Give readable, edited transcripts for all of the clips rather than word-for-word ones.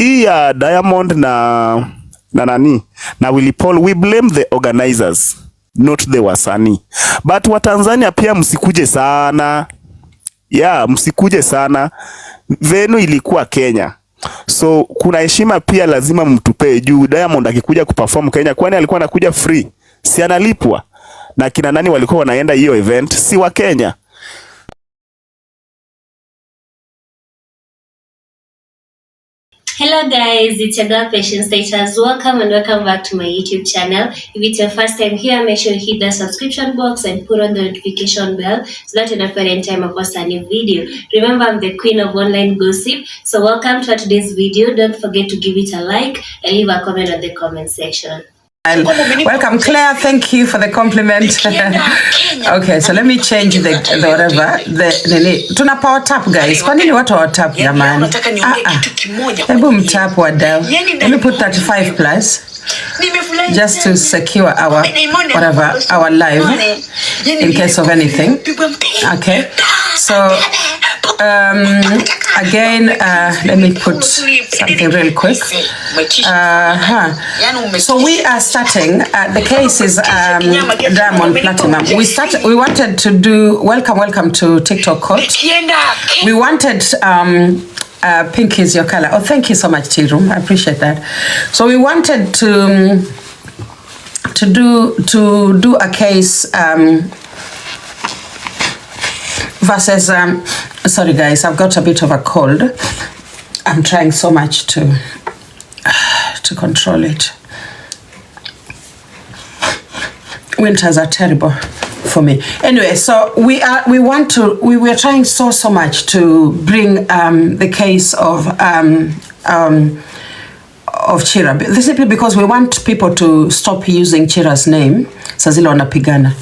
hii ya Diamond na nani na Willy Paul, we blame the organizers, not the wasanii. But Watanzania pia msikuje sana. Msikuje sana. Venue ilikuwa Kenya. So kuna heshima pia lazima mtupe juu. Diamond akikuja kuperform Kenya, kwani alikuwa anakuja free? Si analipwa? Na kina nani walikuwa wanaenda hiyo event? Si wa Kenya. Hello guys, it's your girl Patience Status. Welcome and welcome back to my YouTube channel. If it's your first time here, make sure you hit the subscription box and put on the notification bell so that you don't any time I post a new video. Remember, I'm the queen of online gossip. So welcome to today's video. Don't forget to give it a like and leave a comment on the comment section. Welcome Claire, thank you for the compliment. Okay, so let me change the whatever tuna power tap guys. Kwa nini watu wa tap jamani? Hebu mtap wadau. Let me put 35 plus just to secure our whatever our live in case of anything. Okay, so again, let me put something real quick. So we are starting. The case is Diamond Platinum. We wanted to do welcome to TikTok Court. We wanted pink is your color. Oh, thank you so much, Tirum. I appreciate that. So we wanted to do a case versus sorry guys, I've got a bit of a cold. I'm trying so much to control it. Winters are terrible for me. Anyway, so we were trying so much to bring the case of Chira, simply because we want people to stop using Chira's name sazile wanapigana.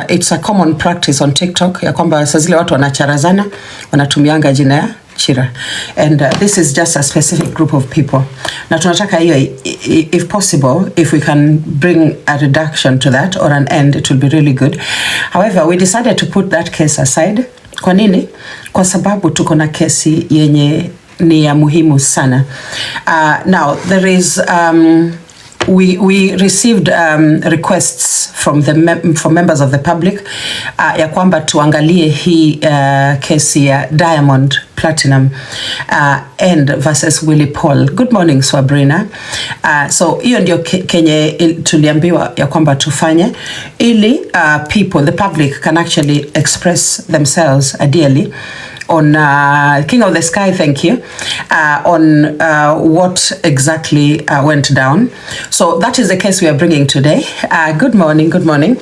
It's a common practice on TikTok ya kwamba sazile watu wanacharazana wanatumianga jina ya Chira, and this is just a specific group of people. Na tunataka hiyo, if possible, if we can bring a reduction to that or an end, it will be really good. However, we decided to put that case aside. Kwa nini? Kwa sababu tuko na kesi yenye ni ya muhimu sana. Now there is we received requests from members of the public ya kwamba tuangalie hii kesi ya Diamond Platinum and versus Willy Paul. Good morning Swabrina. So hiyo ndio kenye tuliambiwa ya kwamba tufanye ili people, the public can actually express themselves ideally on King of the Sky, thank you, on what exactly went down. So that is the case we are bringing today. Good morning, good morning.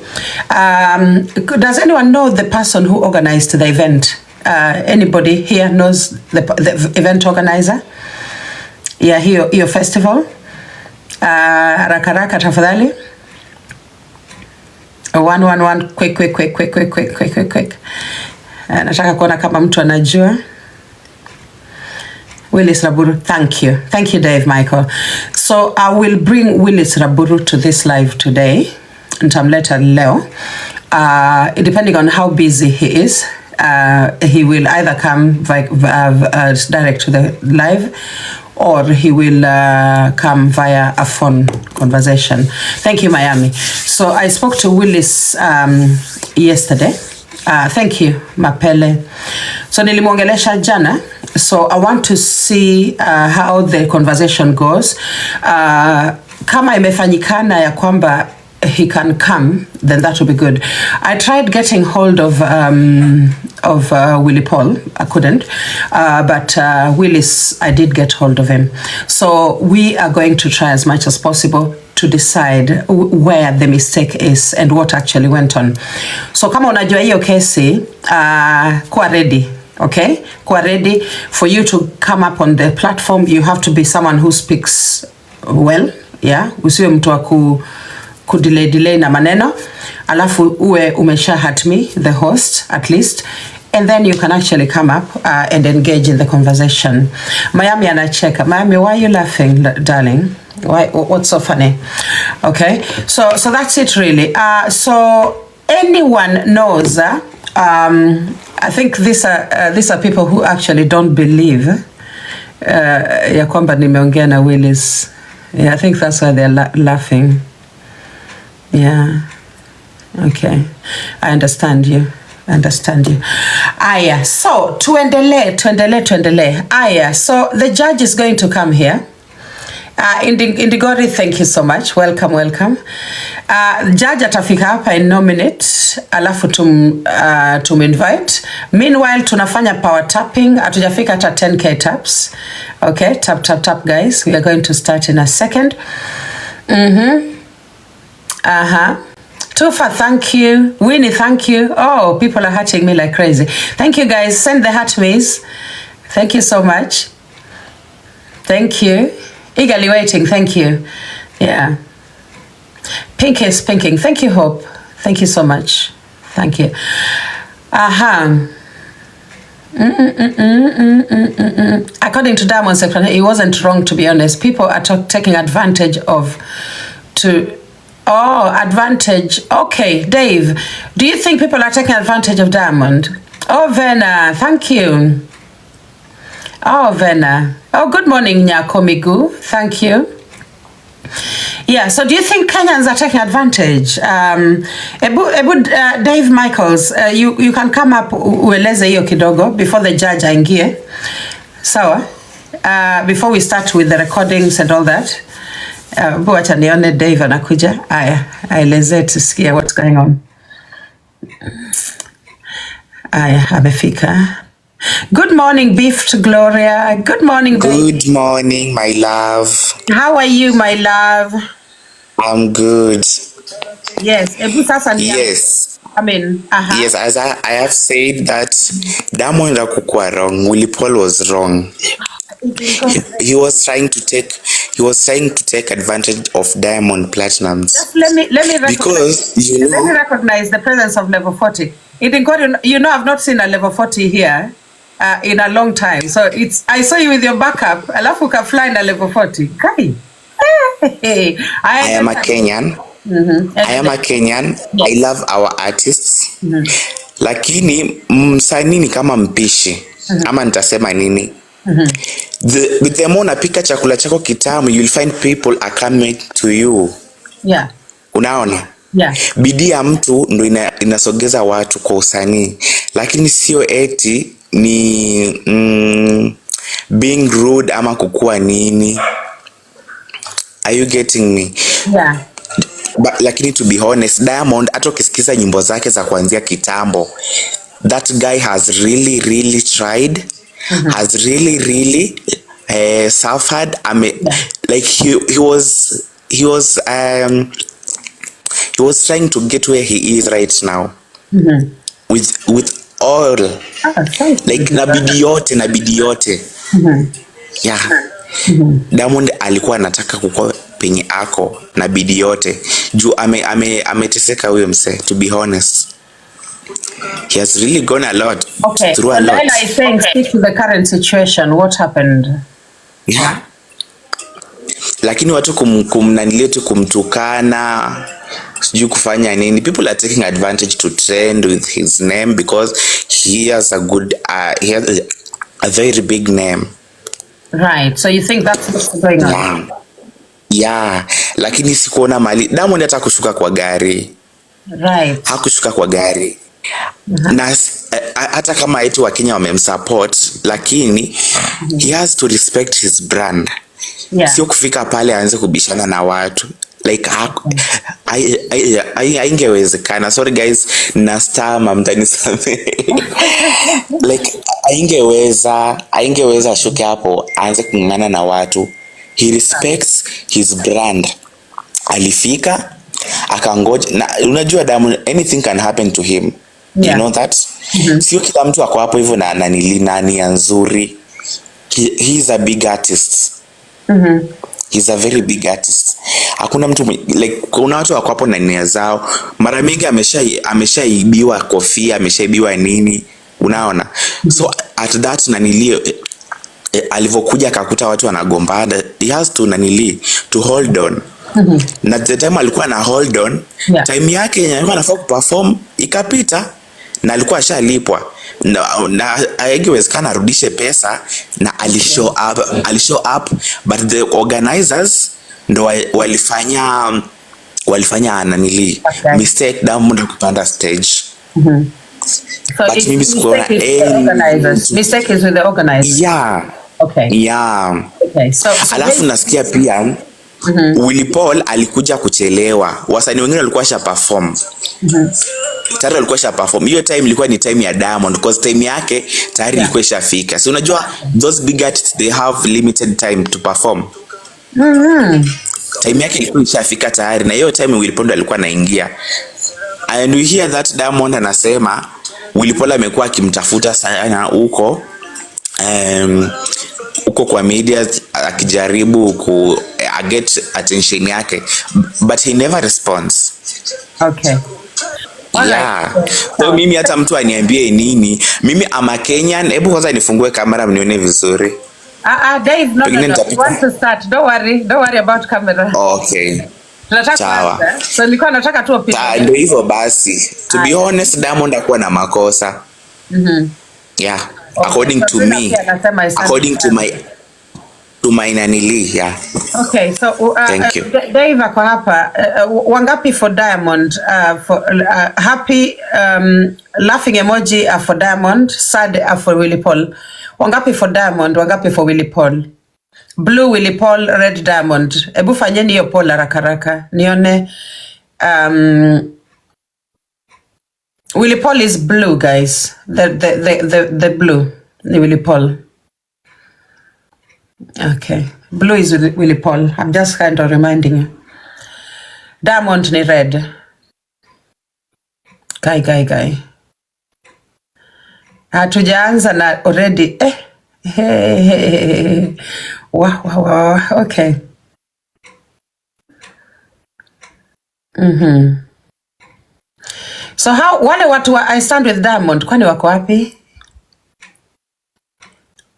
Does anyone know the person who organized the event? Anybody here knows the event organizer? Yeah, your festival? Rakaraka tafadhali. 111, quick. Nataka kuona kama mtu anajua. Willy Raburu, thank you Dave Michael. So I will bring Willy Raburu to this live today. Nitamleta leo. Depending on how busy he is, he will either come direct to the live or he will come via a phone conversation. Thank you Miami. So I spoke to Willis yesterday. Thank you Mapele. So nilimwongelesha jana, so I want to see how the conversation goes. Kama imefanyikana ya kwamba he can come, then that will be good. I tried getting hold of Willy Paul. I couldn't, but Willis, I did get hold of him. So we are going to try as much as possible to decide where the mistake is and what actually went on. So kama unajua hiyo kesi, kuwa ready. Okay, kuwa ready for you to come up on the platform. You have to be someone who speaks well. Yeah, usiwe mtu wa delay na maneno, alafu uwe umesha hatmi the host at least, and then you can actually come up and engage in the conversation. Miami anacheka. Miami, why are you laughing, darling? What's so funny? Okay, so that's it really. So anyone knows, I think these are people who actually don't believe ya kwamba nimeongea na Willis. Yeah, I think that's why they're laughing. Yeah. Okay. I understand you. Aya, so tuendelee. Aya, so the judge is going to come here. Indigori, thank you so much. Welcome. Judge atafika hapa in no minute, alafu invite. Meanwhile, tunafanya power tapping. Hatujafika hata 10k taps. Okay, tap guys. We are going to start in a second. Tufa, thank you. Winnie, thank you. Oh, people are hearting me like crazy. Thank you guys. Send the heart maze. Thank you so much. Thank you. Eagerly waiting. Thank you. Yeah. Pink is pinking. Thank you, Hope. Thank you so much. Thank you. According to Diamond's explanation, it wasn't wrong, to be honest. People are taking advantage of advantage. Okay, Dave, do you think people are taking advantage of Diamond? Oh, Vena, thank you. Oh, Vena. Oh, good morning, Nyakomigu. Thank you. Yeah, so do you think Kenyans are taking advantage? Dave Michaels, you can come up ueleze hiyo kidogo before the judge aingie. Sawa? Before we start with the recordings and all that. Wacha nione Dave anakuja. Aya, aeleze tusikie what's going on. Aya, amefika. Good morning, Beef Gloria. Good morning, Good morning, my love. How are you, my love? I'm good. Yes. Yes. I mean, Yes, as I have said that Diamond Akukwa wrong. Willy Paul was wrong. He was trying to take advantage of Diamond Platinums. Just let me because let me recognize the presence of level 40. I've not seen a level 40 here in a long time. So I saw you with your backup. Alafu ka fly na level 40. Kai. I am a Kenyan. I am a Kenyan. Yes. I love our artists. Lakini msanii ni kama mpishi. Ama nitasema nini? With the more unapika chakula chako kitamu, you'll find people are coming to you. Yeah. Unaona? Yeah. Bidii ya mtu ndo inasogeza watu kwa usanii. Lakini sio eti ni being rude ama kukua nini. Are you getting me? Yeah. Lakini to be honest, Diamond hata ukisikiza nyimbo zake za kuanzia kitambo, that guy has really tried. Has really suffered. Like he was trying to get where he is right now. With all like na bidii yote. Yeah. Diamond alikuwa anataka kukua penye ako na bidii yote. Juu ameteseka huyo mse, to be honest. He has really gone a lot. Okay. Through a lot. I think stick to the current situation. What happened? Yeah. Lakini watu kumnaniletu kumtukana, sijui kufanya nini. People are taking advantage to trend with his name because he has a good he has a very big name. Right. So you think that's what's going on? Yeah. Lakini sikuona mali. Diamond hata kushuka kwa gari. Right. Hakushuka kwa gari. Na hata kama eti wa Kenya wamemsupport, lakini he has to respect his brand. Yeah. Sio kufika pale aanze kubishana na watu. Like haingewezekana. Sorry guys, na star mtanisamehe. Like haingeweza shuke hapo aanze kung'ang'ana na watu. He respects his brand. Alifika akangoja, na unajua Diamond, anything can happen to him. Yeah. You know that? Sio kila mtu ako hapo hivyo na nani nzuri. He is a big artist. He's a very big artist. Hakuna mtu like kuna watu wako hapo na nia zao. Mara mingi ameshaibiwa kofia, ameshaibiwa nini, unaona? So at that nanilio alivokuja akakuta watu wanagombana, he has to to hold on. Na the time alikuwa na hold on, time yake alikuwa anafaa kuperform ikapita. na alikuwa ashalipwa na haingewezekana arudishe pesa, na alishow up but the organizers ndo walifanya nanili mistake Diamond kupanda stage. So but mimi sikuona mistake is with the organizers. Okay, so alafu nasikia pia Willy Paul alikuja kuchelewa. Wasanii wengine walikuwa sha perform. Tayari walikuwa sha perform. Hiyo time ilikuwa ni time ya Diamond because time yake tayari ilikuwa ishafika. So unajua those big artists they have limited time to perform. Time yake ilikuwa ishafika tayari, na hiyo time Willy Paul alikuwa anaingia. And we hear that Diamond anasema Willy Paul amekuwa akimtafuta sana huko kwa media akijaribu get attention yake, but he never responds. Okay. So mimi hata mtu aniambie nini, mimi ama Kenyan, hebu kwanza nifungue kamera mnione vizuri. Dave, no. You want to start? Don't worry about camera. Okay. Sawa. So nilikuwa nataka tu opinion. Ndio hivyo basi. To be honest, Diamond hakuwa na makosa. Yeah. Okay. According to me. According to my nanili, yeah. Okay, so thank you. Dave ako hapa. Wangapi for Diamond? For happy laughing emoji for Diamond, sad for Willy Paul. Wangapi for Diamond, wangapi for Willy Paul? Blue Willy Paul, red Diamond. Ebu fanyeni hiyo poll haraka nione. Willy Paul is blue, guys. The blue ni Willy Paul. Okay, blue is Willy Paul. I'm just kind of reminding you. Diamond ni red. Guy. Hatujaanza na already. Wow. Okay. So wale watu wa I stand with Diamond kwani wako wapi?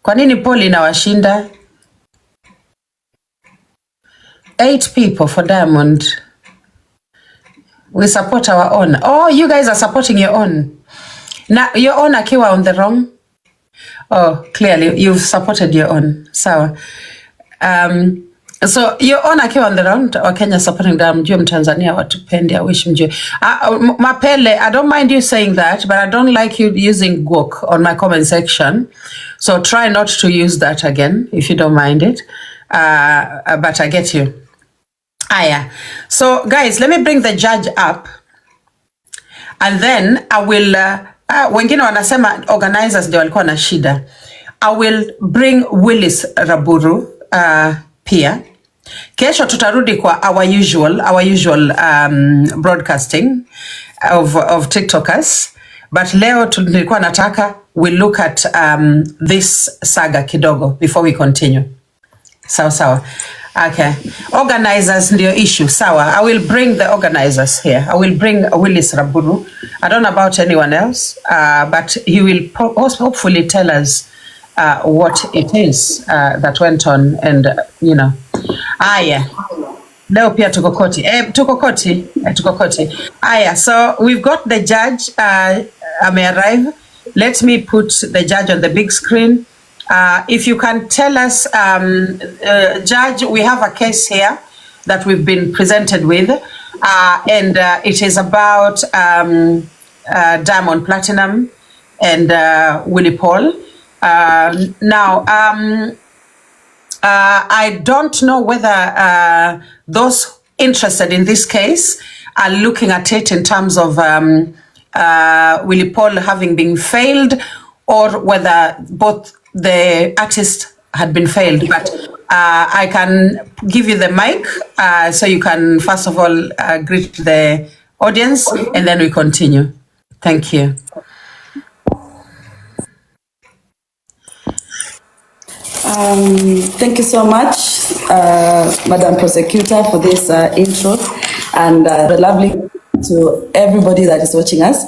Kwa nini Paul inawashinda? 8 people for Diamond. We support our own. Oh, you guys are supporting your own. Now, your own akiwa on the wrong. Oh, clearly you've supported your own. Sawa. So your own akiwa on the wrong. Wakenya supporting Diamond. Mjue Mtanzania watupendi. I wish mjue. Mapele, I don't mind you saying that, but I don't like you using gok on my comment section. So try not to use that again, if you don't mind it. But I get you. Aya. So guys, let me bring the judge up. And then I will, wengine wanasema organizers ndio walikuwa na shida. I will bring Willis Raburu pia. Kesho tutarudi kwa our usual broadcasting of TikTokers. But leo tulikuwa nataka we look at this saga kidogo before we continue. Sawa. Okay. Organizers ndio issue. Sawa. I will bring the organizers here. I will bring Willis Raburu. I don't know about anyone else, but he will hopefully tell us what it is that went on, and Aya. Leo pia tuko koti. Aya. So we've got the judge may arrive. Let me put the judge on the big screen. If you can tell us, Judge, we have a case here that we've been presented with, and it is about Diamond Platinum and Willy Paul. Now, I don't know whether those interested in this case are looking at it in terms of Willy Paul having been failed, or whether both the artist had been failed. But I can give you the mic so you can first of all greet the audience, and then we continue. Thank you. Thank you so much, Madam Prosecutor, for this intro, and lovely to everybody that is watching us.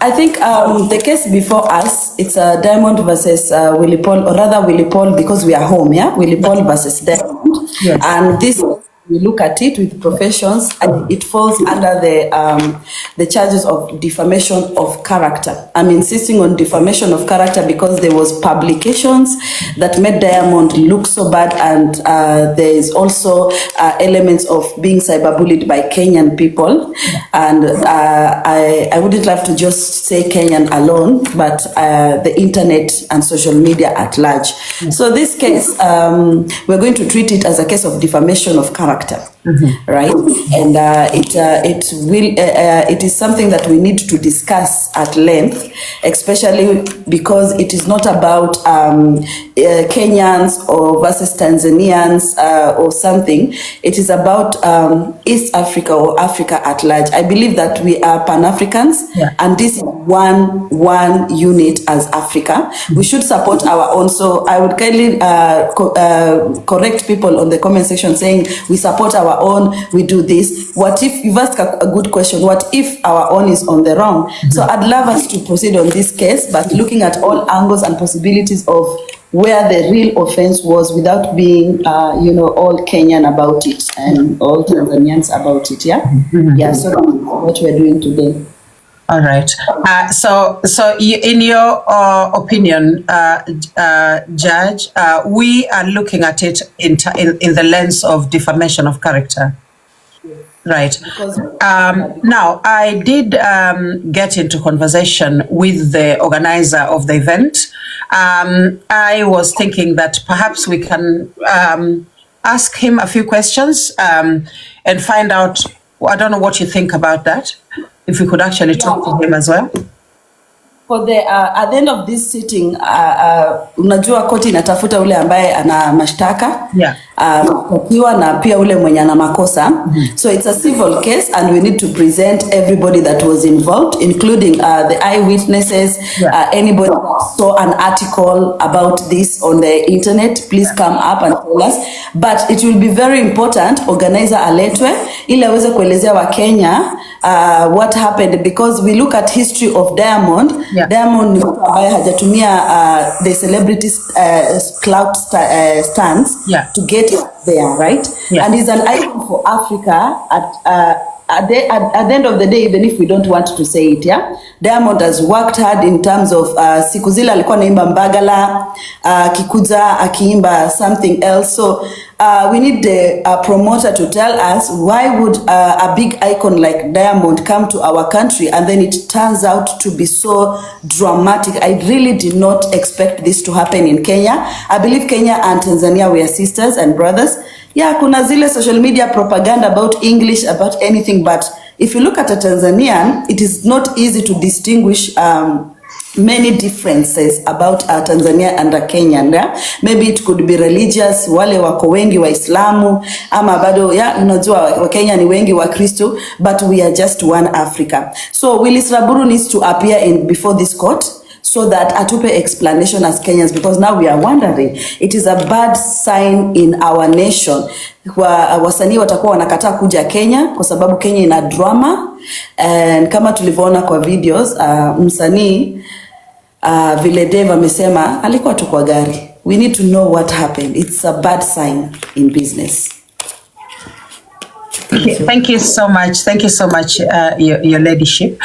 I think the case before us, it's Diamond versus Willy Paul, or rather Willy Paul, because we are home, yeah? Willy Paul versus Diamond. Yes. And this we look at it with professions, and it falls under the charges of defamation of character. I'm insisting on defamation of character because there was publications that made Diamond look so bad, and there is also elements of being cyberbullied by Kenyan people. And I wouldn't love to just say Kenyan alone, but the internet and social media at large. So this case, we're going to treat it as a case of defamation of character, right? And it is something that we need to discuss at length, especially because it is not about Kenyans or versus Tanzanians or something. It is about East Africa or Africa at large. I believe that we are Pan-Africans, and this is one unit as Africa. We should support our own. So I would kindly correct people on the comment section saying we support our own, we do this. What if, you've asked a good question, what if our own is on the wrong? So I'd love us to proceed on this case, but looking at all angles and possibilities of where the real offense was without being, all Kenyan about it and all Tanzanians about it, Yeah, so that's what we're doing today. All right. So in your opinion, Judge, we are looking at it in the lens of defamation of character. Right. Now, I did get into conversation with the organizer of the event. I was thinking that perhaps we can ask him a few questions and find out, I don't know what you think about that, if we could actually talk to him as well. For the at the end of this sitting, unajua koti inatafuta ule ambaye ana mashtaka, takiwa na pia ule mwenye ana makosa. So it's a civil case, and we need to present everybody that was involved, including the eyewitnesses, anybody that saw an article about this on the internet. Please come up and tell us. But it will be very important, organizer aletwe, ili aweze kuelezea wa Kenya what happened, because we look at history of Diamond. Diamond ni mtu ambaye hajatumia the celebrities clout stands to get there, right? And he's an icon for Africa at the end of the day, even if we don't want to say it, Diamond has worked hard in terms of siku zile alikuwa naimba Mbagala, kikuja akiimba something else. So we need the promoter to tell us why would a big icon like Diamond come to our country and then it turns out to be so dramatic. I really did not expect this to happen in Kenya. I believe Kenya and Tanzania were sisters and brothers. Kuna zile social media propaganda about English, about anything, but if you look at a Tanzanian, it is not easy to distinguish many differences about Tanzania and Kenya. Maybe it could be religious, wale wako wengi Waislamu, ama bado unajua wa Kenya ni wengi wa Kristo, but we are just one Africa. So Willy Raburu needs to appear before this court, so that atupe explanation as Kenyans, because now we are wondering, it is a bad sign in our nation. Wasanii watakuwa wanakataa kuja Kenya kwa sababu Kenya ina drama, and kama tulivyoona kwa videos, msanii vile Dave amesema alikuwa tu kwa gari. We need to know what happened. It's a bad sign in business. Thank you so much. Thank you so much, your ladyship.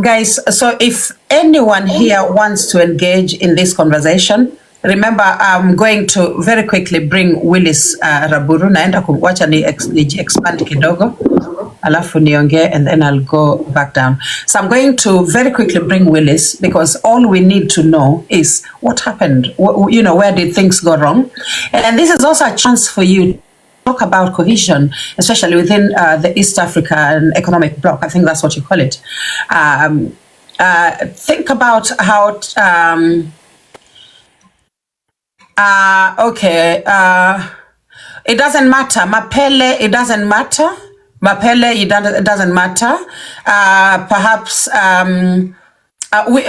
Guys, so if anyone here wants to engage in this conversation, remember I'm going to very quickly bring Willis Raburu. Naenda kuwacha ni expand kidogo, alafu niongee, and then I'll go back down. So I'm going to very quickly bring Willis, because all we need to know is what happened. Where did things go wrong? And this is also a chance for you talk about cohesion, especially within the East African economic bloc. I think that's what you call it. Think about how it doesn't matter. Mapele, it doesn't matter. Mapele, it doesn't matter. Perhaps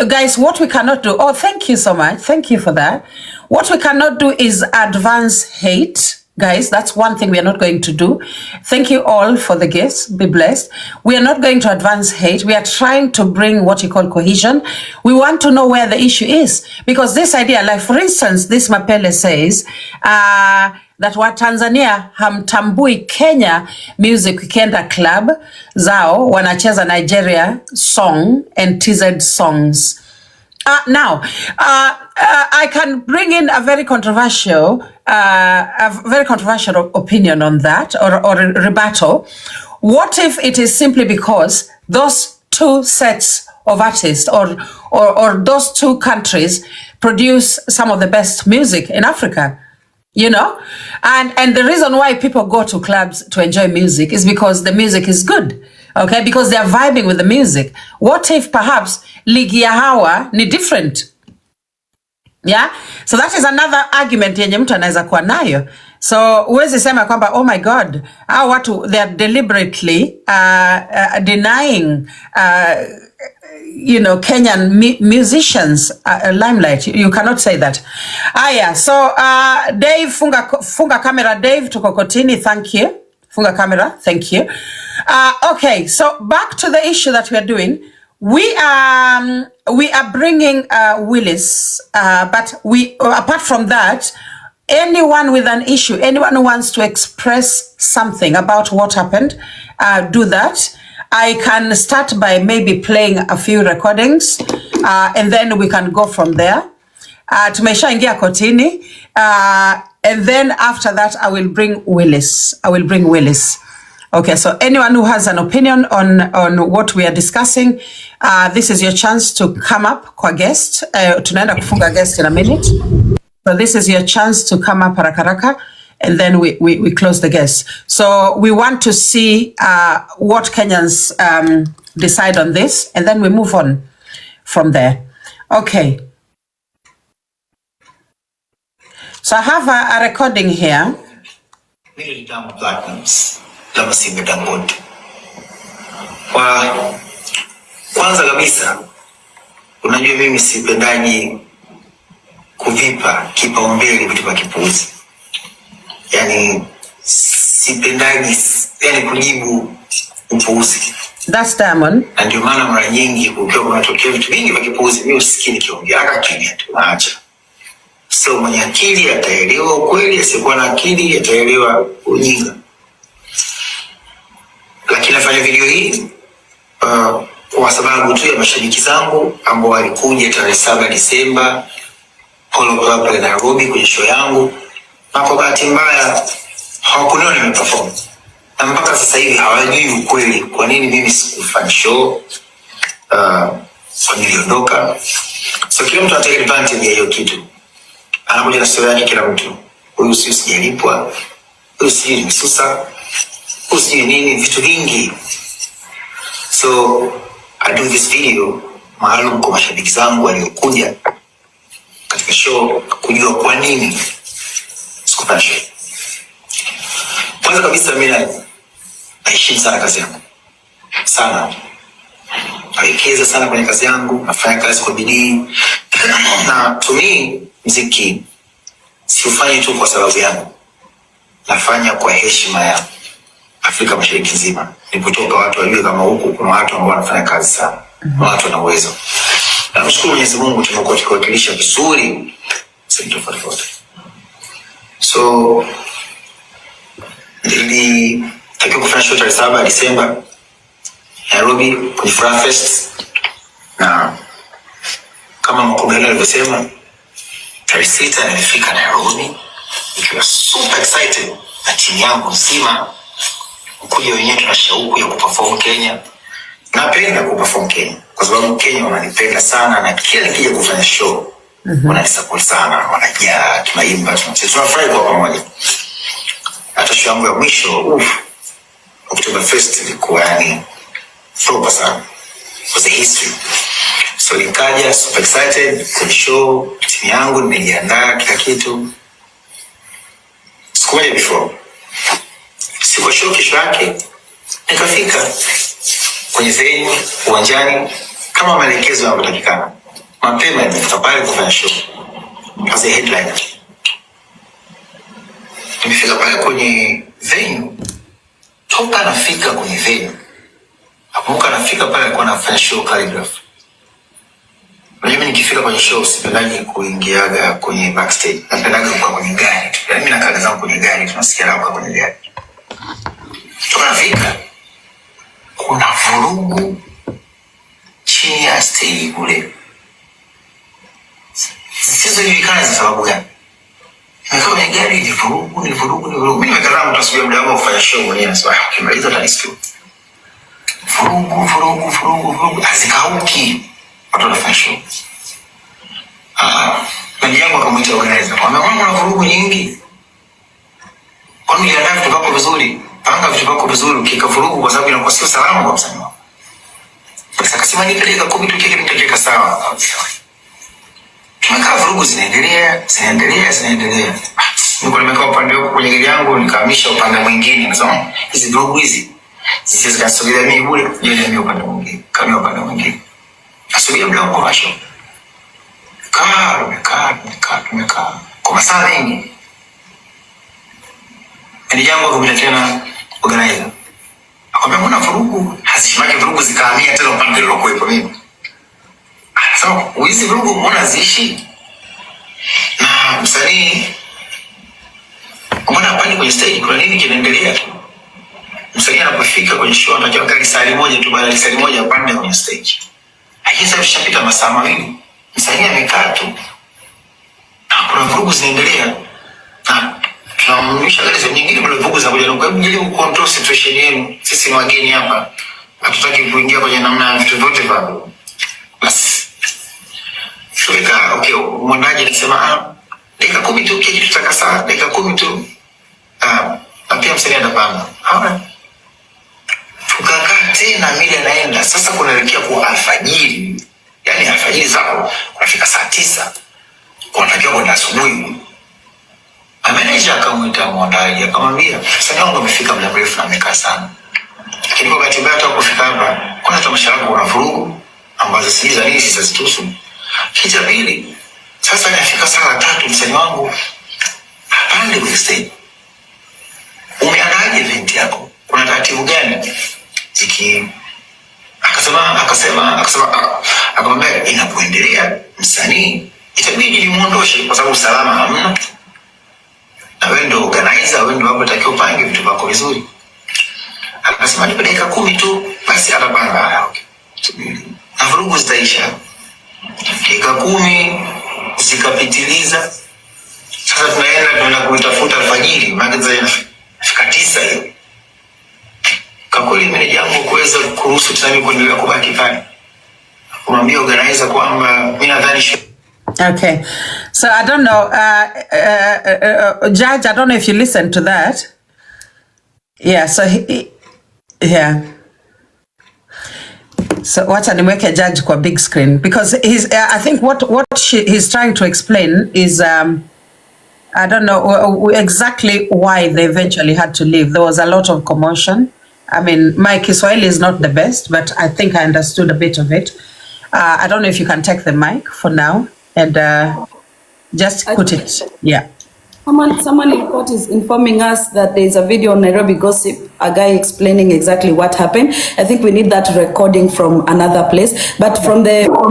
guys, what we cannot do, thank you so much, thank you for that. What we cannot do is advance hate. Guys, that's one thing we are not going to do. Thank you all for the gifts. Be blessed. We are not going to advance hate. We are trying to bring what you call cohesion. We want to know where the issue is. Because this idea, like for instance, this Mapele says that wa Tanzania hamtambui Kenya music ukienda club zao wanacheza Nigeria song and TZ songs. Now, I can bring in a very controversial opinion on that, or rebuttal. What if it is simply because those two sets of artists or those two countries produce some of the best music in Africa? You know, and the reason why people go to clubs to enjoy music is because the music is good, okay? Because they're vibing with the music. What if perhaps ligi ya hawa ni different? Yeah, so that is another argument yenye mtu anaweza kuwa nayo. So uwezi sema kwamba oh my god, hao watu they are deliberately denying you know, Kenyan musicians limelight. You cannot say that. Yeah. So Dave, funga camera. Dave tuko kotini. Thank you. Funga camera. Thank you. Okay. So back to the issue that we are doing. We are bringing Willis, but apart from that, anyone with an issue, anyone who wants to express something about what happened, do that. I can start by maybe playing a few recordings, and then we can go from there. Tumesha ingia kotini, and then after that, I will bring Willis. Okay, so anyone who has an opinion on what we are discussing, this is your chance to come up kwa guest. Tunaenda kufunga guest in a minute. So this is your chance to come up haraka. And then we close the guest. So we want to see what Kenyans decide on this, and then we move on from there. Okay. So I have a recording here. Kwanza kabisa, unajua mimi sipendaji kuvipa kipaumbele vitu vya kipuuzi. Yani sipendaji kujibu upuuzi. That's Diamond. Na ndio maana mara nyingi ukiwa kunatokea vitu vingi vya kipuuzi mimi usikii nikiongea, hata kimya tu naacha. So mwenye akili ataelewa ukweli, asiyekuwa na akili ataelewa ujinga. Lakini nafanya video hii kwa sababu tu ya mashabiki zangu ambao walikuja tarehe 7 Disemba Polo Club pale Nairobi kwenye show yangu. Na kwa bahati mbaya hawakuniona nimeperform. Na mpaka sasa hivi hawajui ukweli kwa nini mimi sikufanya show. Kwa niliondoka. So kila mtu anataka advantage ya hiyo kitu. Anakuja na story yake kila mtu. Huyu si sijalipwa. Huyu si nimsusa. Huyu si nini, vitu vingi. So I do this video maalum kwa mashabiki zangu waliokuja katika show kujua kwa nini sikufanya show. Kwanza kabisa mimi naheshimu sana kazi yangu. Sana. Nawekeza sana kwenye kazi yangu, nafanya kazi kwa bidii. Na to me, muziki siufanyi tu kwa sababu yangu. Nafanya kwa heshima ya Afrika Mashariki nzima. Nilipotoka watu wajue kama huku kuna watu ambao wanafanya kazi sana. Watu wana uwezo. Na nashukuru Mwenyezi Mungu tumekuwa tukiwakilisha vizuri sehemu tofauti. So nilitakiwa kufanya show tarehe 7 Disemba Nairobi kwenye Furaha Fest, na kama mkubwa alivyosema tarehe 6 nilifika Nairobi nikiwa super excited na timu yangu nzima. Kuja wenyewe tuna shauku ya kuperform Kenya. Napenda kuperform Kenya kwa sababu Kenya wananipenda sana, na kila nikija kufanya show wananisupport sana, wanajaa, tunaimba, tunafurahi kwa pamoja. Hata show yangu ya mwisho October Fest ilikuwa yani super sana. It was a history. So nikaja super excited kwa show, timu yangu nimejiandaa kila kitu. Siku moja before siku show kesho yake nikafika kwenye venue uwanjani kama maelekezo yanavyotakikana. Mapema nilifika pale kufanya show as a headliner. Nimefika pale kwenye venue. Toka nafika kwenye venue. Nakumbuka nafika pale alikuwa anafanya show calligraph. Mimi nikifika kwenye show sipendaji kuingiaga kwenye backstage. Napendaga kukaa kwenye gari. Yaani mimi nakaa zangu kwenye gari, tunasikia raha kwenye gari. Toka nafika kuna vurugu chini ya stage kule. Zisizojulikana za sababu gani. Nimekaa kwenye gari ni vurugu. Mimi nimekaa mtu asubia muda wangu kufanya show mwenyewe nasema ukimaliza utanisikia. Vurugu hazikauki. Watu wanafanya show. Manager yangu akamwita organizer. Wamemwona na vurugu nyingi. Kwa nini niliandaa vitu vyako vizuri? Panga vitu vyako vizuri ukika vurugu kwa sababu inakuwa sio salama kwa msanii wako. Sasa akasema nipeleka 10 tu kile nitaweka sawa. Tumekaa vurugu zinaendelea. Niko nimekaa upande wako kwenye gari yangu nikahamisha upande mwingine. Nasema hizi vurugu hizi zisizikasogea mimi bure, yeye ni upande mwingine. Kama upande mwingine. Asubia muda wako wa show. Tumekaa. Kwa masaa mengi. Manager yangu akamwita tena organizer. Akamwambia mbona vurugu hazishimaki vurugu zikahamia tena upande uliokuwepo mimi. Sasa hizi vurugu mbona ziishi? Na msanii mbona pale kwenye stage kuna nini kinaendelea? Msanii anapofika kwenye show anatakiwa kali saa moja tu, baada ya saa moja apande kwenye stage. Hakika tushapita masaa mawili. Msanii amekaa tu. Kuna vurugu zinaendelea. Na tunamrudisha gari za nyingine bila vurugu za kuja. Kwa hiyo jaribu control situation yenu. Sisi ni wageni hapa. Hatutaki kuingia kwenye namna ya vitu vyote bado. Basi. Tuweka okay, mwandaji anasema dakika 10 tu kile tutaka saa, dakika 10 tu. Na pia msanii atapanga. Haona? Tukakaa tena mida naenda. Sasa kunaelekea kwa alfajiri. Yaani alfajiri zako unafika saa 9. Unatakiwa kwenda asubuhi. Manager akamwita mwandaji akamwambia msanii wangu amefika muda mrefu na amekaa sana. Lakini kwa bahati mbaya hata kufika hapa kuna tamasha lako kuna vurugu ambazo si za nini sizitusu. Kitu pili. Sasa nafika saa 3 msanii wangu apande kwenye stage. Umeandaaje event yako? Kuna taratibu gani? Akamwambia inapoendelea msanii itabidi nimuondoshe kwa sababu usalama hamna. Na wewe ndio organizer, wewe ndio hapo utakiwa upange vitu vyako vizuri. Akasema ni dakika 10 tu basi atapanga. Okay. Na vurugu zitaisha. Dakika 10 zikapitiliza. Sasa tunaenda kuitafuta alfajiri, maana fika 9 hiyo. Kwa kweli mimi jambo kuweza kuruhusu tuseme kuendelea kubaki pale. Kumwambia organizer kwamba mimi nadhani. Okay, so I don't know, Judge, I don't know if you listened to that. Yeah, so yeah. So wacha nimweke Judge kwa big screen because I think what he's trying to explain is I don't know exactly why they eventually had to leave. There was a lot of commotion. I mean, my Kiswahili is not the best, but I think I understood a bit of it. I don't know if you can take the mic for now and just put it. Yeah. Someone in court is informing us that there is a video on Nairobi Gossip, a guy explaining exactly what happened. I think we need that recording from another place. But from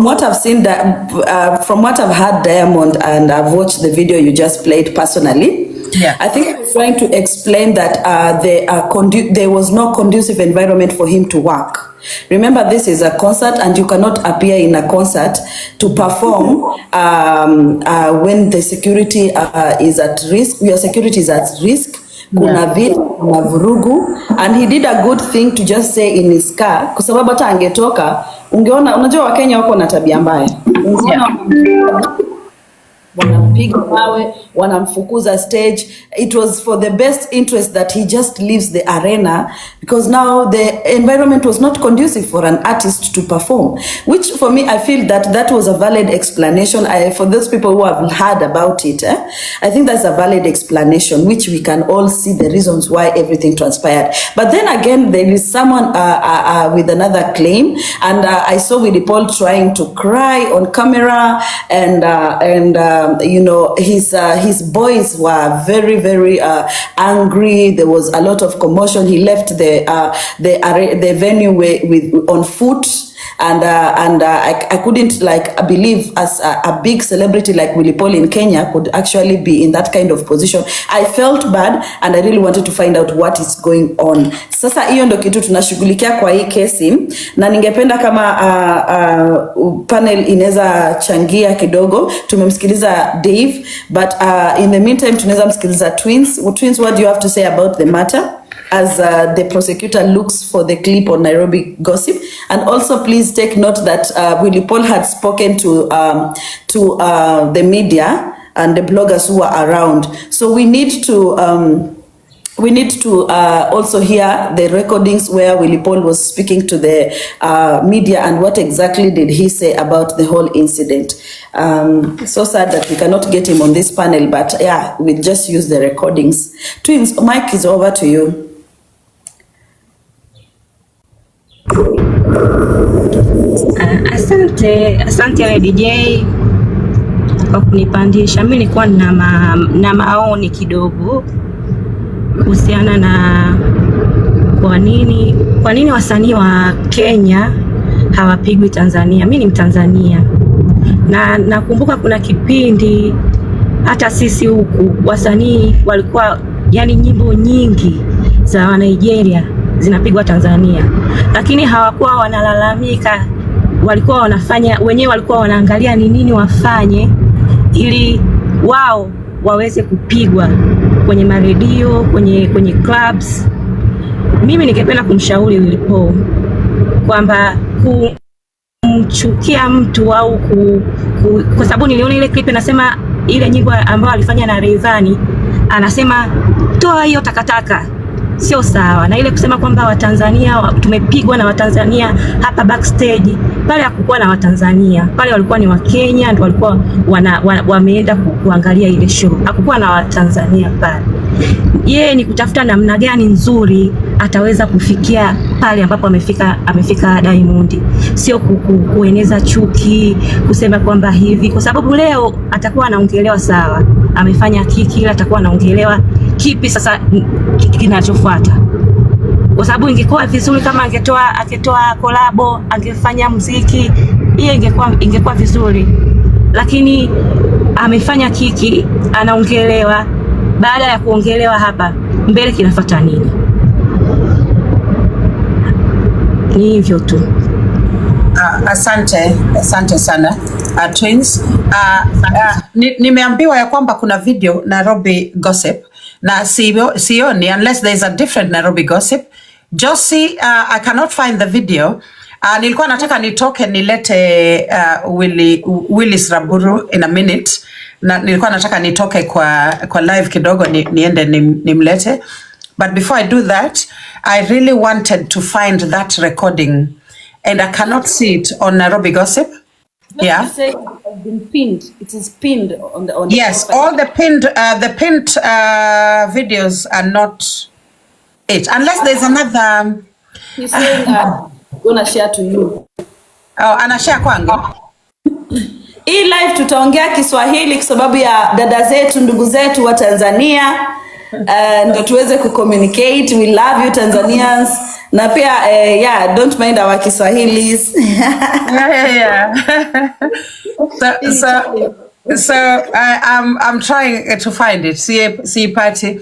what I've seen, from what I've heard, Diamond, and I've watched the video you just played personally. Yeah. I think he's trying to explain that there was no conducive environment for him to work. Remember, this is a concert and you cannot appear in a concert to perform when the security is at risk. Your security is at risk. Kuna vita, kuna vurugu, and he did a good thing to just say in his car, kwa sababu hata angetoka, unajua Wakenya wako na tabia mbaya. Wanampiga mawe, wanamfukuza stage. It was for the best interest that he just leaves the arena because now the environment was not conducive for an artist to perform, which for me, I feel that was a valid explanation. For those people who have heard about it, I think that's a valid explanation, which we can all see the reasons why everything transpired. But then again, there is someone with another claim, and I saw Willy trying to cry on camera, and you know, he's his boys were very, very angry. There was a lot of commotion. He left the venue on foot. And I couldn't believe as a big celebrity like Willy Paul in Kenya could actually be in that kind of position. I felt bad and I really wanted to find out what is going on. Sasa hiyo ndo kitu tunashughulikia kwa hii kesi, na ningependa kama panel inaweza changia kidogo. Tumemsikiliza Dave, but in the meantime tunaweza msikiliza Twins. Twins, what do you have to say about the matter as the prosecutor looks for the clip on Nairobi Gossip? And also please take note that Willy Paul had spoken to the media and the bloggers who were around. So we need to also hear the recordings where Willy Paul was speaking to the media and what exactly did he say about the whole incident. So sad that we cannot get him on this panel, but yeah, we'll just use the recordings. Twins, Mike is over to you. Asante DJ kwa kunipandisha. Mimi nilikuwa na maoni kidogo kuhusiana na kwa nini wasanii wa Kenya hawapigwi Tanzania. Mimi ni Mtanzania na nakumbuka kuna kipindi hata sisi huku wasanii walikuwa, yani nyimbo nyingi za wa Nigeria zinapigwa Tanzania, lakini hawakuwa wanalalamika. Walikuwa wanafanya wenyewe, walikuwa wanaangalia ni nini wafanye ili wao waweze kupigwa kwenye maredio, kwenye clubs. Mimi ningependa kumshauri Willy Paul kwamba kumchukia mtu au kwa sababu niliona ile clip inasema ile nyimbo ambayo alifanya na Rayvanny, anasema toa hiyo takataka, sio sawa. Na ile kusema kwamba Watanzania tumepigwa na Watanzania hapa backstage, pale hakukuwa na Watanzania, pale walikuwa ni Wakenya ndio walikuwa wameenda kuangalia ile show, hakukuwa na Watanzania pale. Yeye ni kutafuta namna gani nzuri ataweza kufikia pale ambapo amefika Diamond, sio kueneza chuki, kusema kwamba hivi, kwa sababu leo atakuwa anaongelewa sawa, amefanya kiki, ila atakuwa anaongelewa kipi sasa kinachofuata. Kwa sababu ingekuwa vizuri kama angetoa kolabo, angefanya muziki, hiyo ingekuwa vizuri, lakini amefanya kiki, anaongelewa. Baada ya kuongelewa hapa mbele kinafuata nini? Ni hivyo tu. Asante sana Twins. Nimeambiwa ya kwamba kuna video Nairobi Gossip na sioni unless there is a different Nairobi Gossip. Josie, I cannot find the video. Nilikuwa nataka nitoke nilete Willy Raburu in a minute. Na nilikuwa nataka nitoke kwa live kidogo niende nimlete. But before I do that, I really wanted to find that recording and I cannot see it on Nairobi Gossip. Yeah. You say it has been pinned. It is pinned on the yes, profile. All the pinned videos are not it, unless there's another. He's saying gonna share to you. Oh, anashare kwangu. Hii live tutaongea Kiswahili kwa sababu ya dada zetu, ndugu zetu wa Tanzania, ndio tuweze kucommunicate. We love you Tanzanians. Na pia yeah, don't mind our Kiswahilis. Yeah. So I'm trying to find it. See party.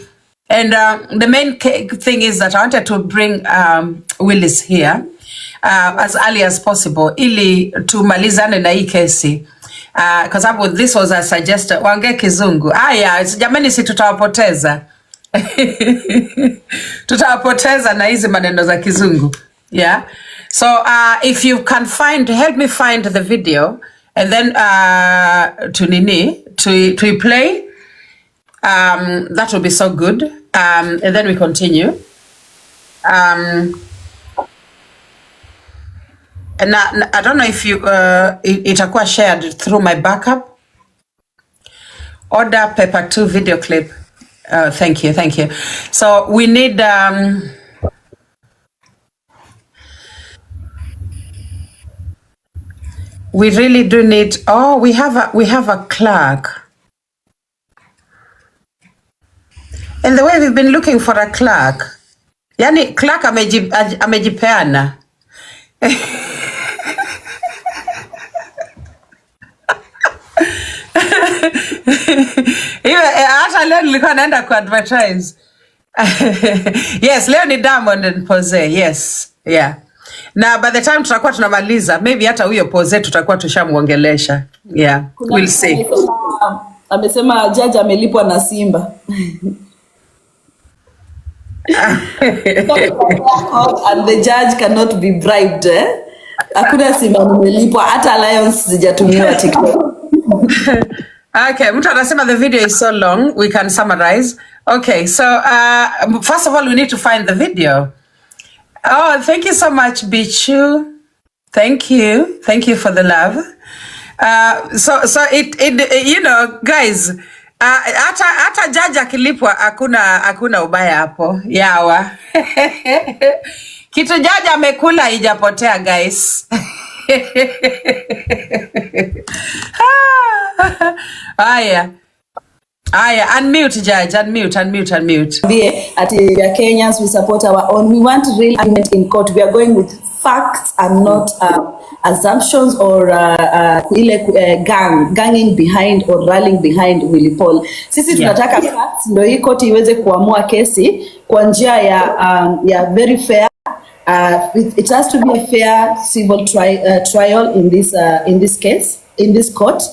And the main thing is that I wanted to bring Willis here as early as possible ili tumalizane na hii kesi. Kwa sababu this was a suggestion. Wange kizungu. Jamani, si tutawapoteza. Tutawapoteza na hizi maneno za kizungu. Yeah. So if you can help me find the video and then to play. That will be so good. And then we continue. And I don't know if you itakuwa shared through my backup. Order paper 2 video clip. Thank you. So we need we really do need. Oh, we have a clerk. And the way we've been looking for a clerk. Yani clerk amejipeana. Hata leo nilikuwa naenda ku advertise. Yes, leo ni Diamond and Pose. Yes. Yeah. Na by the time tutakuwa tunamaliza, maybe hata huyo Pose tutakuwa tushamuongelesha. Yeah. We'll see. Amesema judge amelipwa na Simba. And the judge cannot be bribed. Hakuna Simba amelipwa, hata Lions zijatumiwa TikTok. Okay, mtu anasema the video is so long, we can summarize. Okay, so first of all, we need to find the video. Oh, thank you so much, Bichu. Thank you for the love. So it you know, guys, hata judge akilipwa hakuna ubaya hapo. Yawa. Kitu judge amekula ijapotea, guys. Aya, unmute judge, unmute. At Kenyans, we support our own. We want real argument in court. We are going with facts and not assumptions or ganging behind or rallying behind Willy Paul. Sisi tunataka facts ndio hii koti iweze kuamua kesi kwa njia ya very fair. It has to be a fair civil trial in this case, in this court.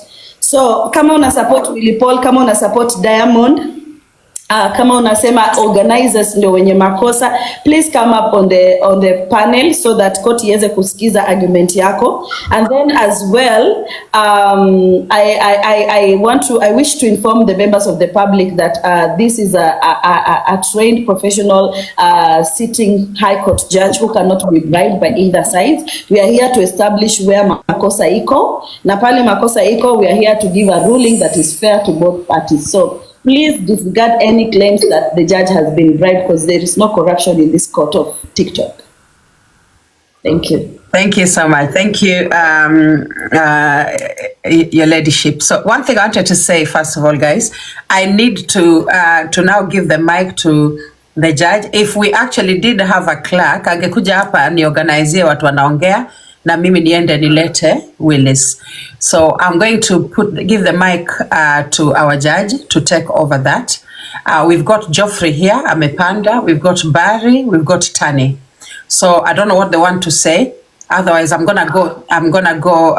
So kama una support Willy Paul, kama una support Diamond, kama unasema organizers ndio wenye makosa, please come up on the panel so that court iweze kusikiza argument yako. And then as well, I wish to inform the members of the public that this is a trained professional sitting high court judge who cannot be bribed by either side. We are here to establish where makosa iko, na pale makosa iko, we are here to give a ruling that is fair to both parties. So please disregard any claims that the judge has been bribed, because there is no corruption in this court of TikTok. Thank you. Thank you so much. Thank you, your ladyship. So one thing I wanted to say, first of all, guys, I need to now give the mic to the judge. If we actually did have a clerk, angekuja hapa niorganizie watu wanaongea na mimi niende nilete Willis. So I'm going to give the mic to our judge to take over that. We've got Geoffrey here, amepanda. We've got Barry, we've got Tani. So I don't know what they want to say. Otherwise, I'm gonna go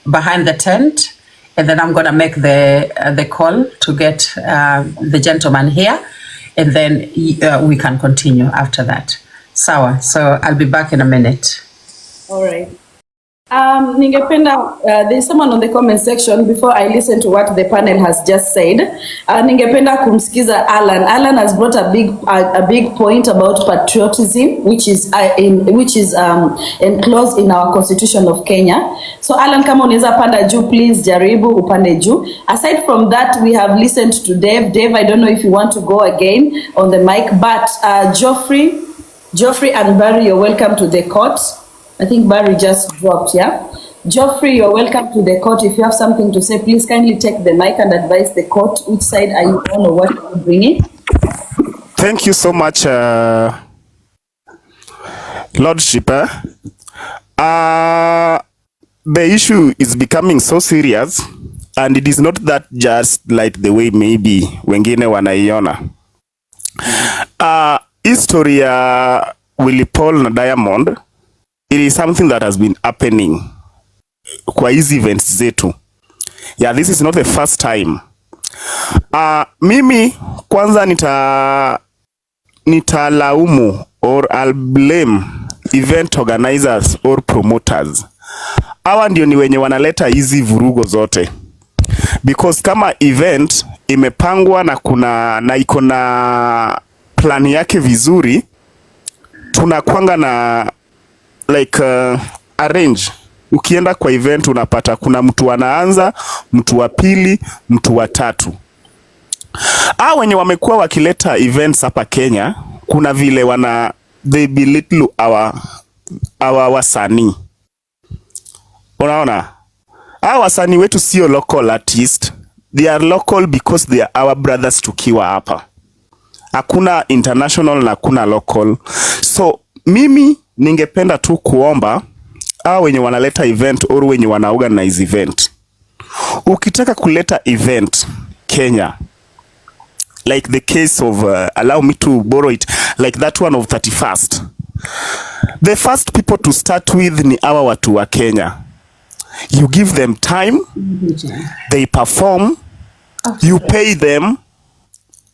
behind the tent, and then I'm gonna make the call to get the gentleman here, and then we can continue after that. Sawa. So I'll be back in a minute. All right. Ningependa there's someone on the comment section before I listen to what the panel has just said. Ningependa kumsikiza Alan. Alan has brought a big point about patriotism, which is enclosed in our Constitution of Kenya. So Alan, kama unaweza panda juu, please jaribu upande juu. Aside from that, we have listened to Dave. Dave, I don't know if you want to go again on the mic, but Geoffrey and Barry, you're welcome to the court. I think Barry just dropped, yeah? Geoffrey, you're welcome to the court. If you have something to say, please kindly take the mic and advise the court which side are you on or what are you bringing. Thank you so much, Lordship. The issue is becoming so serious, and it is not that just like the way maybe wengine wanaiona. History ya Willy Paul na Diamond, it is something that has been happening kwa hizi events zetu. Yeah, this is not the first time. Mimi kwanza nitalaumu or I'll blame event organizers or promoters. Hawa ndio ni wenye wanaleta hizi vurugo zote. Because kama event imepangwa na iko na plan yake vizuri, tunakwanga na like arrange. Ukienda kwa event unapata kuna mtu anaanza, mtu wa pili, mtu wa tatu. Wenye wamekuwa wakileta events hapa Kenya, kuna vile they belittle our wasanii. Unaona? Wasanii wetu sio local artist. They are local because they are our brothers tukiwa hapa. hakuna international na hakuna local. So mimi ningependa tu kuomba wenye wanaleta event au wenye wana organize event, ukitaka kuleta event Kenya, like the case of allow me to borrow it, like that one of 31st, the first people to start with ni hawa watu wa Kenya. You give them time, they perform, you pay them,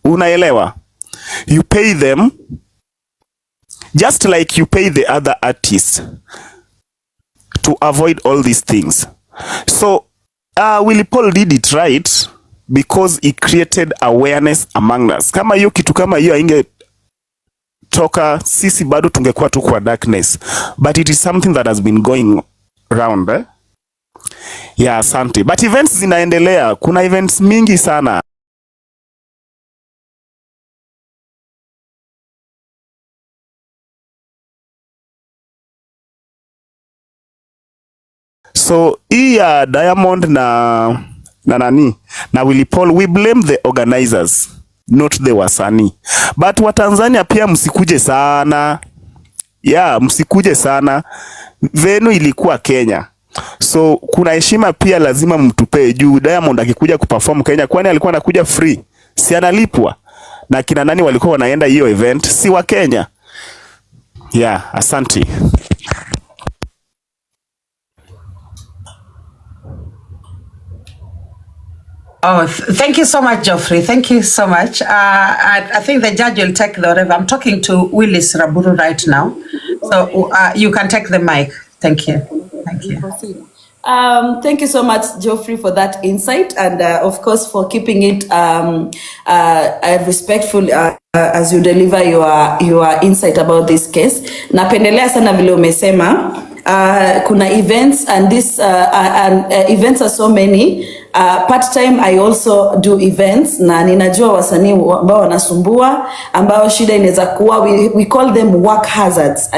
unaelewa, you pay them just like you pay the other artists, to avoid all these things. So Willy Paul did it right because he created awareness among us. Kama hiyo kitu kama hiyo inge toka, sisi bado tungekuwa tu kwa darkness, but it is something that has been going around Yeah, asante. But events zinaendelea, kuna events mingi sana. So hii ya Diamond na nani na Willy Paul, we blame the organizers, not the wasanii. But Watanzania pia msikuje sana. Yeah, msikuje sana. Venue ilikuwa Kenya, so kuna heshima pia lazima mtupe juu. Diamond akikuja kuperform Kenya, kwani alikuwa anakuja free? Si analipwa? Na kina nani walikuwa wanaenda hiyo event? Si wa Kenya? Yeah, asante. Oh, thank you so much, Geoffrey. Thank you so much. I think the judge will take the whatever. I'm talking to Willy Raburu right now. So you can take the mic. Thank you. Thank you. Thank you so much, Geoffrey, for that insight, and of course for keeping it respectful as you deliver your insight about this case. Napendelea sana vile umesema kuna events, and this events are so many. Part time I also do events, na ninajua wasanii ambao wanasumbua, ambao shida inaweza kuwa, we call them work hazards.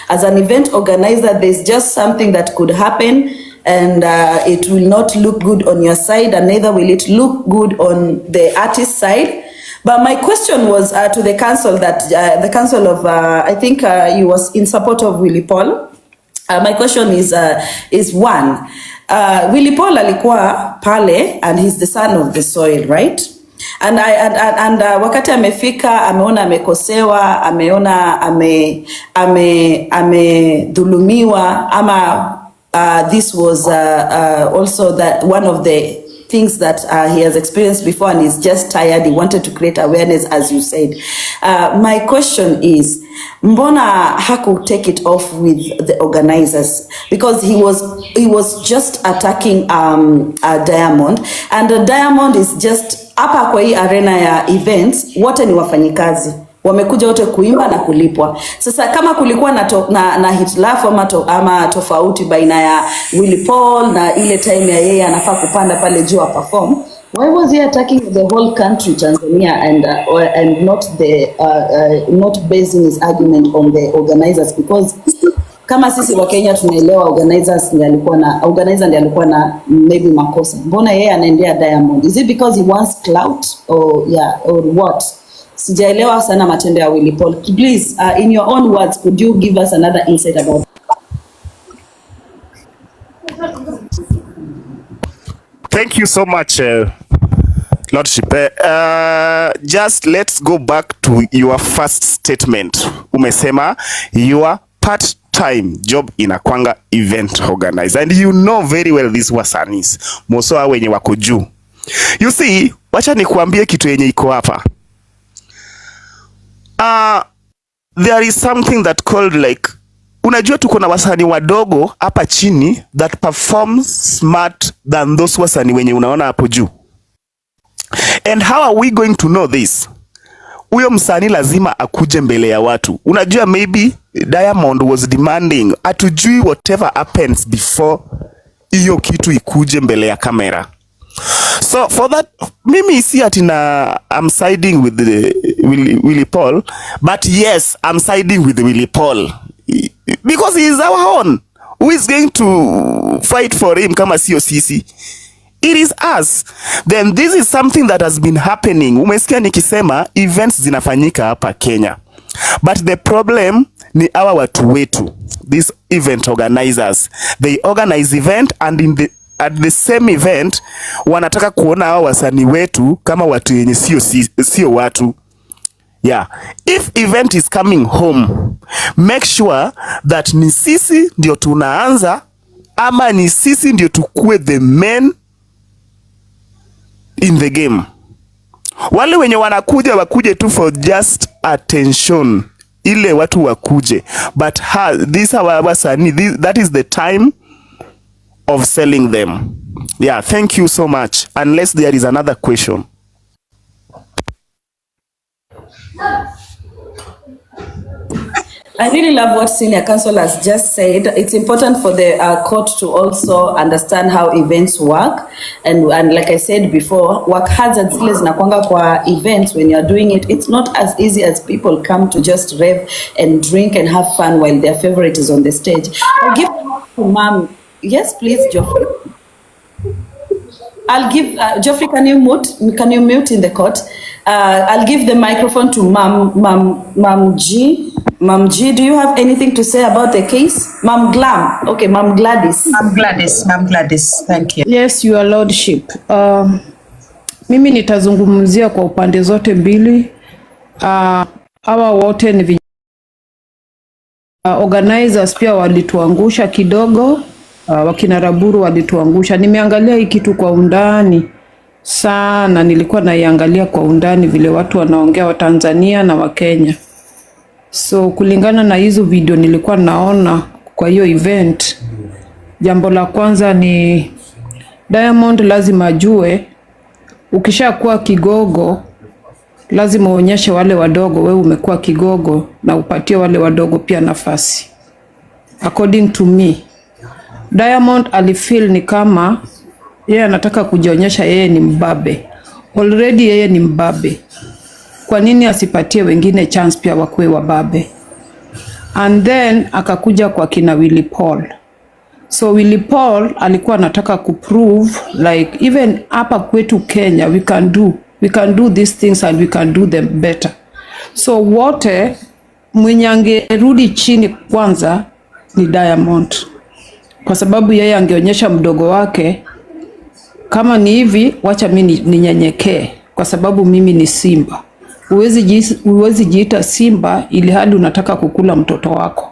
As an event organizer, there's just something that could happen, and it will not look good on your side, and neither will it look good on the artist side. But my question was to the council, that the council of I think you was in support of Willy Paul. My question is one, Willy Paul alikuwa pale, and he's the son of the soil, right? And wakati amefika, ameona amekosewa, ameona amedhulumiwa, ama this was also that one of the things that he has experienced before, and he's just tired. He wanted to create awareness, as you said. My question is, mbona haku take it off with the organizers? Because he was just attacking Diamond, and Diamond is just hapa kwa hii arena ya events, wote ni wafanyikazi, wamekuja wote kuimba na kulipwa. Sasa kama kulikuwa na hitilafu ama tofauti baina ya Willy Paul na ile time ya yeye anafaa kupanda pale juu perform, why was he attacking the whole country, Tanzania, and not basing his argument on the organizers? Because kama sisi wa Kenya tunaelewa organizer ndiye alikuwa na maybe makosa, mbona yeye anaendea Diamond? Is it because he wants clout, or what? Sijaelewa sana matendo ya Willy Paul. Please, in your own words, could you give us another insight about Thank you so much, Lordship. Just let's go back to your first statement. Umesema your part-time job inakwanga event organizer, and you know very well these wasanis mosoa wenye wako juu. You see, wacha nikuambie kitu yenye iko hapa. There is something that called like, unajua tuko na wasanii wadogo hapa chini that performs smart than those wasanii wenye unaona hapo juu. And how are we going to know this? Huyo msanii lazima akuje mbele ya watu. Unajua maybe Diamond was demanding, atujui whatever happens before hiyo kitu ikuje mbele ya kamera. So for that, mimi si atina I'm siding with the Willy Paul, but yes, I'm siding with Willy Paul because he is our own. Who is going to fight for him kama sio sisi? It is us. Then this is something that has been happening. Umesikia nikisema events zinafanyika hapa Kenya. But the problem ni hawa watu wetu. These event organizers. They organize event and at the same event wanataka kuona hawa wasanii wetu kama watu yenye sio watu. Yeah. If event is coming home, make sure that ni sisi ndio tunaanza ama ni sisi ndio tukue the men in the game. Wale wenye wanakuja wakuje tu for just attention. Ile watu wakuje. But these are wasanii. That is the time of selling them. Yeah, thank you so much. Unless there is another question. I really love what Senior Counsel has just said. It's important for the court to also understand how events work. And like I said before, work hazards zile zinakwanga kwa events when you're doing it. It's not as easy as people come to just rev and drink and have fun while their favorite is on the stage. I'll give to Mom. Yes, please, Geoffrey. I'll give, Geoffrey, can you mute in the court? I'll give the microphone to Ma'am G. Ma'am G, do you have anything to say about the case? Ma'am Glam. Okay, Ma'am Gladys. Ma'am Gladys, thank you. Yes, Your Lordship. Mimi nitazungumzia kwa upande zote mbili. Hawa wote ni organizers pia walituangusha kidogo. Wakina Raburu walituangusha. Nimeangalia hii kitu kwa undani sana. Nilikuwa naiangalia kwa undani vile watu wanaongea wa Tanzania na wa Kenya. So kulingana na hizo video nilikuwa naona kwa hiyo event, jambo la kwanza ni Diamond lazima ajue ukishakuwa kigogo lazima uonyeshe wale wadogo wewe umekuwa kigogo na upatie wale wadogo pia nafasi. According to me, Diamond alifeel ni kama yeye anataka kujionyesha yeye ni mbabe. Already yeye ni mbabe. Kwa nini asipatie wengine chance pia wakuwe wababe? And then akakuja kwa kina Willy Paul. So Willy Paul alikuwa anataka kuprove like even hapa kwetu Kenya we can do these things and we can do them better. So wote mwenye angerudi chini kwanza ni Diamond. Kwa sababu yeye angeonyesha mdogo wake kama ni hivi, wacha mimi ninyenyekee kwa sababu mimi ni simba. Huwezi jiita simba ili hali unataka kukula mtoto wako.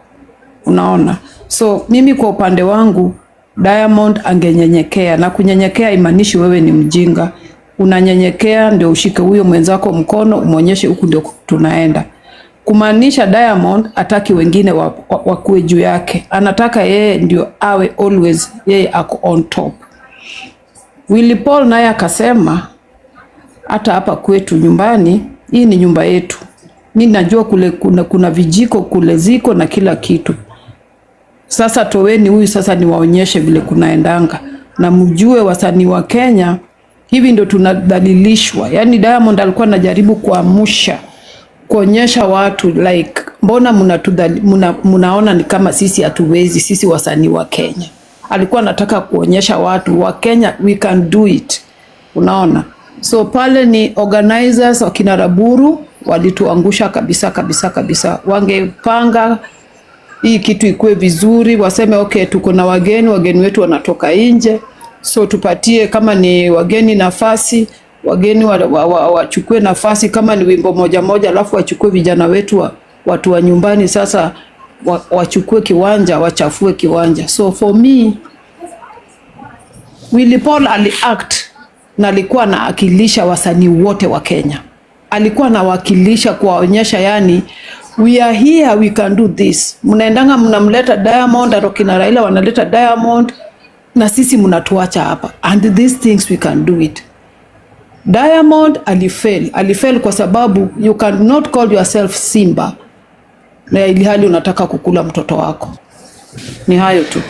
Unaona? So mimi kwa upande wangu Diamond angenyenyekea, na kunyenyekea imanishi wewe ni mjinga. Unanyenyekea ndio ushike huyo mwenzako mkono umuonyeshe huku ndio tunaenda. Kumaanisha Diamond hataki wengine wakuwe juu yake. Anataka yeye ndio awe always yeye ako on top. Willy Paul naye akasema hata hapa kwetu nyumbani, hii ni nyumba yetu. Mimi najua kule kuna vijiko kule ziko na kila kitu. Sasa toweni huyu sasa niwaonyeshe vile kunaendanga. Na mjue wasanii wa Kenya hivi ndio tunadhalilishwa. Yaani Diamond alikuwa anajaribu kuamsha, kuonyesha watu like mbona mnaona ni kama sisi hatuwezi, sisi wasanii wa Kenya. Alikuwa anataka kuonyesha watu wa Kenya we can do it. Unaona? So pale ni organizers wakina Raburu walituangusha kabisa. Wangepanga hii kitu ikuwe vizuri, waseme okay tuko na wageni wetu wanatoka nje. So tupatie kama ni wageni nafasi, wageni wachukue nafasi kama ni wimbo moja alafu wachukue vijana wetu watu wa nyumbani sasa wachukue kiwanja, wachafue kiwanja. So for me Willy Paul aliact na alikuwa anawakilisha wasanii wote wa Kenya. Alikuwa anawakilisha kuwaonyesha yani we are here, we can do this. Mnaendanga mnamleta Diamond, Arokina Raila wanaleta Diamond na sisi mnatuacha hapa. And these things we can do it. Diamond alifail kwa sababu you cannot call yourself simba na ili hali unataka kukula mtoto wako. Ni hayo tu.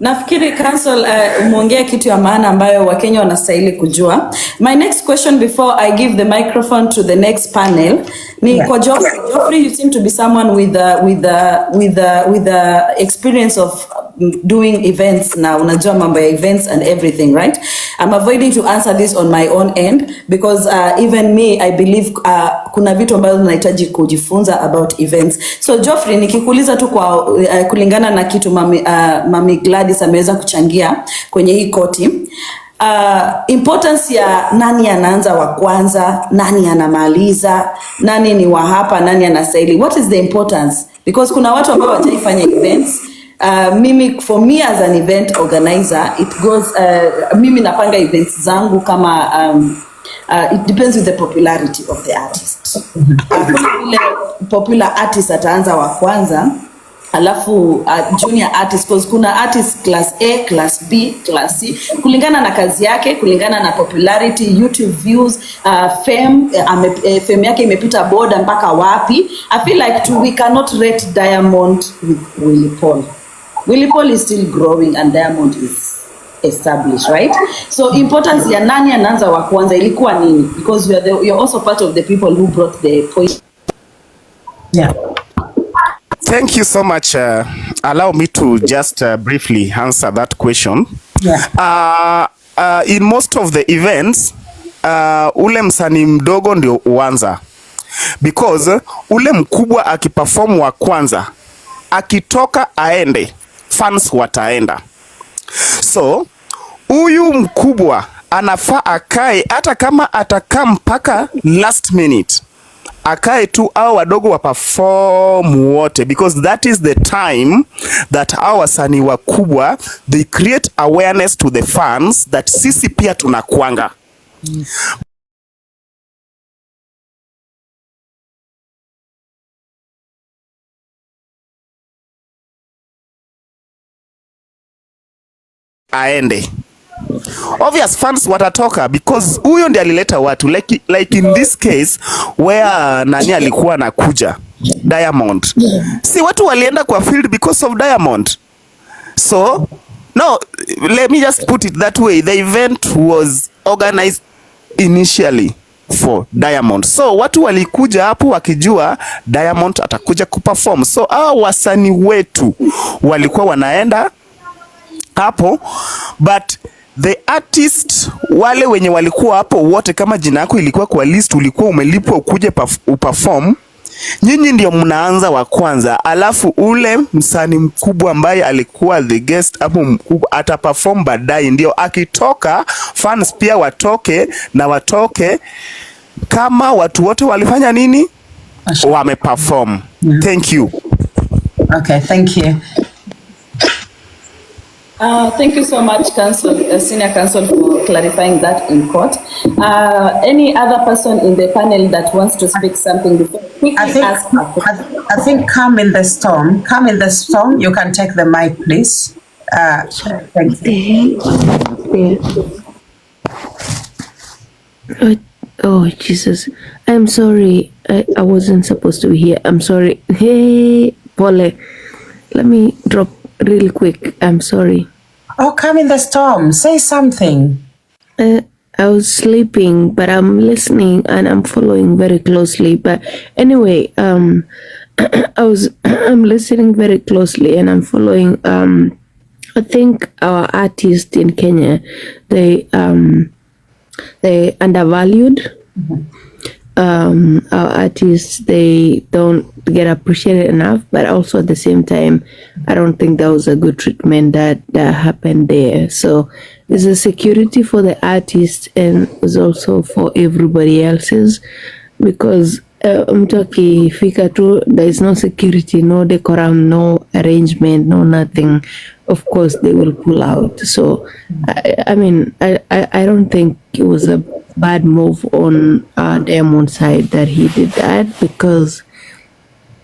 Nafikiri council umeongea kitu ya maana ambayo Wakenya wanastahili kujua. My next question before I give the microphone to the next panel ni kwa Geoffrey. Geoffrey, you seem to be someone with the experience of doing events now. Unajua mambo ya events and everything, right? I'm avoiding to answer this on my own end because even me, I believe kuna vitu ambazo nahitaji kujifunza about events. So Geoffrey, nikikuuliza tu kwa kulingana na kitu mami Gladys ameweza kuchangia kwenye hii koti. Importance ya nani anaanza wa kwanza, nani anamaliza, nani ni wa hapa, nani anastahili. What is the importance? Because kuna watu ambao wataifanya events. For me as an event organizer, it goes, mimi napanga events zangu kama, it depends with the popularity of the artist. Popular artist ataanza wa kwanza, alafu junior artist, because kuna artist class A, class B, class C, kulingana na kazi yake, kulingana na popularity, YouTube views, fame yake imepita boda mpaka wapi. I feel like we cannot rate Diamond with Willy Paul. Willy Paul is still growing and Diamond is established, right? So importance ya nani anaanza wa kwanza ilikuwa nini? Because you're also part of the people who brought the point. Yeah. Thank you so much. Allow me to just briefly answer that question. Yeah. In most of the events, ule msanii mdogo ndio uanza. Because ule mkubwa akiperform wa kwanza, akitoka aende, fans wataenda. So, huyu mkubwa anafaa akae, hata kama atakaa mpaka last minute, akae tu au wadogo wa perform wote, because that is the time that our wasanii wakubwa, they create awareness to the fans that sisi pia tunakuanga. Aende. Obvious fans watatoka because huyo ndiye alileta watu, like in this case where nani alikuwa anakuja Diamond. Si watu walienda kwa field because of Diamond. So no, let me just put it that way. The event was organized initially for Diamond. So watu walikuja hapo wakijua Diamond atakuja kuperform. So wasanii wetu walikuwa wanaenda hapo, but the artist wale wenye walikuwa hapo wote, kama jina yako ilikuwa kwa list, ulikuwa umelipwa ukuje uperform, nyinyi ndio mnaanza wa kwanza, alafu ule msanii mkubwa ambaye alikuwa the guest hapo mkubwa ataperform baadaye, ndio akitoka fans pia watoke, na watoke kama watu wote walifanya nini, wameperform. Thank you. Okay, thank you. Thank you so much, Council, Senior Counsel, for clarifying that in court. Any other person in the panel that wants to speak something before? I think Come in the Storm. Come in the Storm. You can take the mic, please. Thank you. Oh, Jesus. I'm sorry. I wasn't supposed to be here. I'm sorry. Hey, Pole. Let me drop really quick. I'm sorry. Oh, Come in the Storm. Say something. I was sleeping, but I'm listening and I'm following very closely. But anyway, I'm listening very closely and I'm following. I think our artists in Kenya, they undervalued. Our artists, they don't get appreciated enough, but also at the same time, I don't think that was a good treatment that happened there. So there's a security for the artists and there's also for everybody else's, because mtu akifika tu, there is no security, no decorum, no arrangement, no nothing. Of course they will pull out. So I mean, I don't think it was a bad move on Diamond's side that he did that, because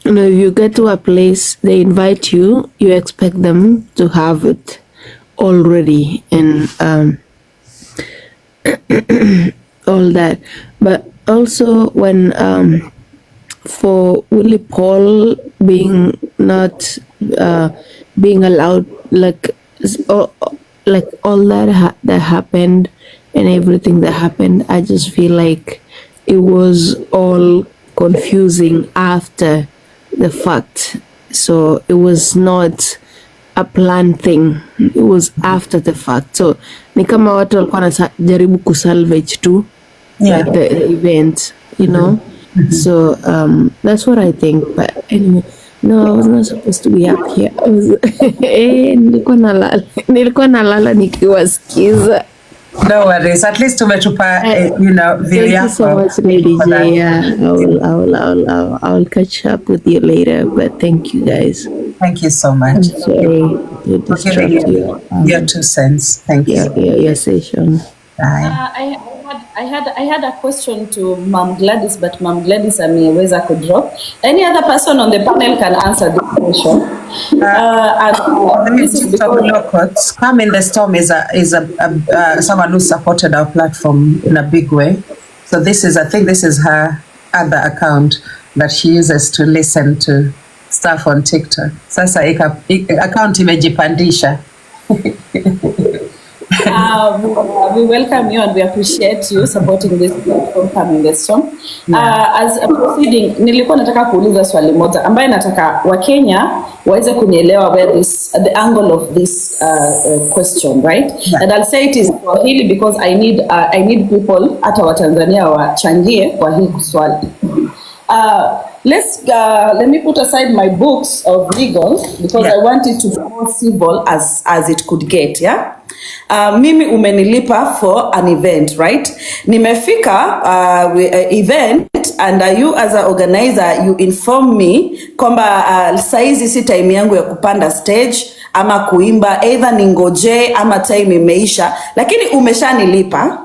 you know, you get to a place, they invite you, you expect them to have it already and all that. But also when for Willy Paul being not being allowed, like like all that happened and everything that happened, I just feel like it was all confusing after the fact. So it was not a planned thing, it was after the fact. So ni kama watu walikuwa wanajaribu kusalvage tu the event, you know. So that's what I think. But anyway, no, I was not supposed to be up here. I was nilikuwa nalala nikiwasikiza. No worries. At least tumetupa you know, Thank you so much, Lady J. Yeah, I'll catch up with you later. But thank you guys. Thank you so much. I'm sorry to distract you. Your 2 cents. Thank you. Your session. Bye. I had a question to Mom Gladys, but Mom Gladys ameweza kudrop. Any other person on the panel can answer this question. Let me just Come in the Storm is someone who supported our platform in a big way. So this is, I think this is her other account that she uses to listen to stuff on TikTok. Sasa account imejipandisha. We welcome you and we appreciate you supporting this platform Coming the Storm. As a proceeding, nilikuwa nataka kuuliza swali moja ambaye nataka Wakenya waweze kunielewa where the angle of this question, right? Yeah. And I'll say it is for hili because I need people hata wa Tanzania wachangie kwa hii swali. Let me put aside my books of legal because I want it to be more civil as it could get, yeah? Mimi umenilipa for an event, right? Nimefika event and you as an organizer, you inform me kwamba saizi si time yangu ya kupanda stage ama kuimba, either ningoje ama time imeisha, lakini umeshanilipa.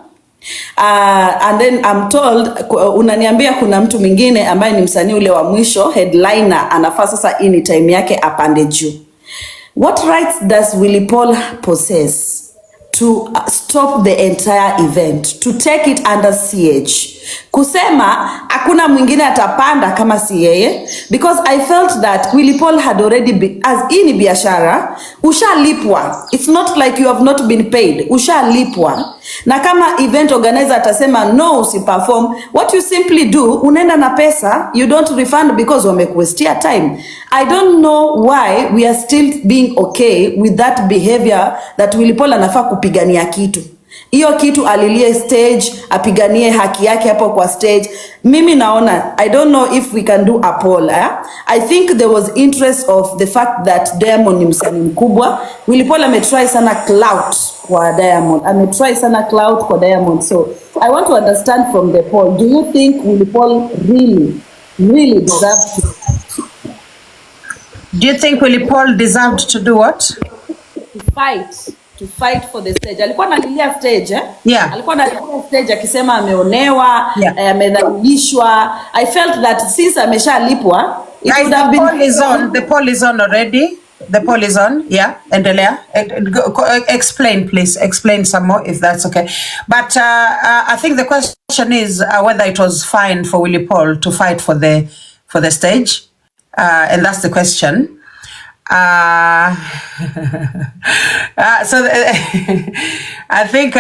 And then I'm told unaniambia kuna mtu mwingine ambaye ni msanii ule wa mwisho headliner anafaa sasa ini time yake apande juu. What rights does Willy Paul possess to stop the entire event, to take it under siege? Kusema hakuna mwingine atapanda kama si yeye, because I felt that Willy Paul had already as ini biashara ushalipwa. It's not like you have not been paid. Ushalipwa. Na kama event organizer atasema no usiperform, what you simply do, unaenda na pesa, you don't refund because wamekuwestia time. I don't know why we are still being okay with that behavior that Willy Paul anafaa kupigania kitu. Iyo kitu alilie stage, apiganie haki yake hapo kwa stage. Mimi naona, I don't know if we can do a poll. I think there was interest of the fact that Diamond ni msanii mkubwa. Willy Paul ametry sana clout kwa Diamond. Ametry sana clout kwa Diamond. So I want to understand from the poll, do you think Willy Paul really deserved to? Do you think Willy Paul deserved to do what? To fight for the stage. Alikuwa analilia stage, Yeah. Alikuwa analilia stage akisema ameonewa, amedhalilishwa. I felt that since ameshalipwa, it would have been the poll is on already. The poll is on. Yeah. Endelea. Explain, please. Explain some more if that's okay. But I think the question is whether it was fine for Willy Paul to fight for the stage. And that's the question. So I think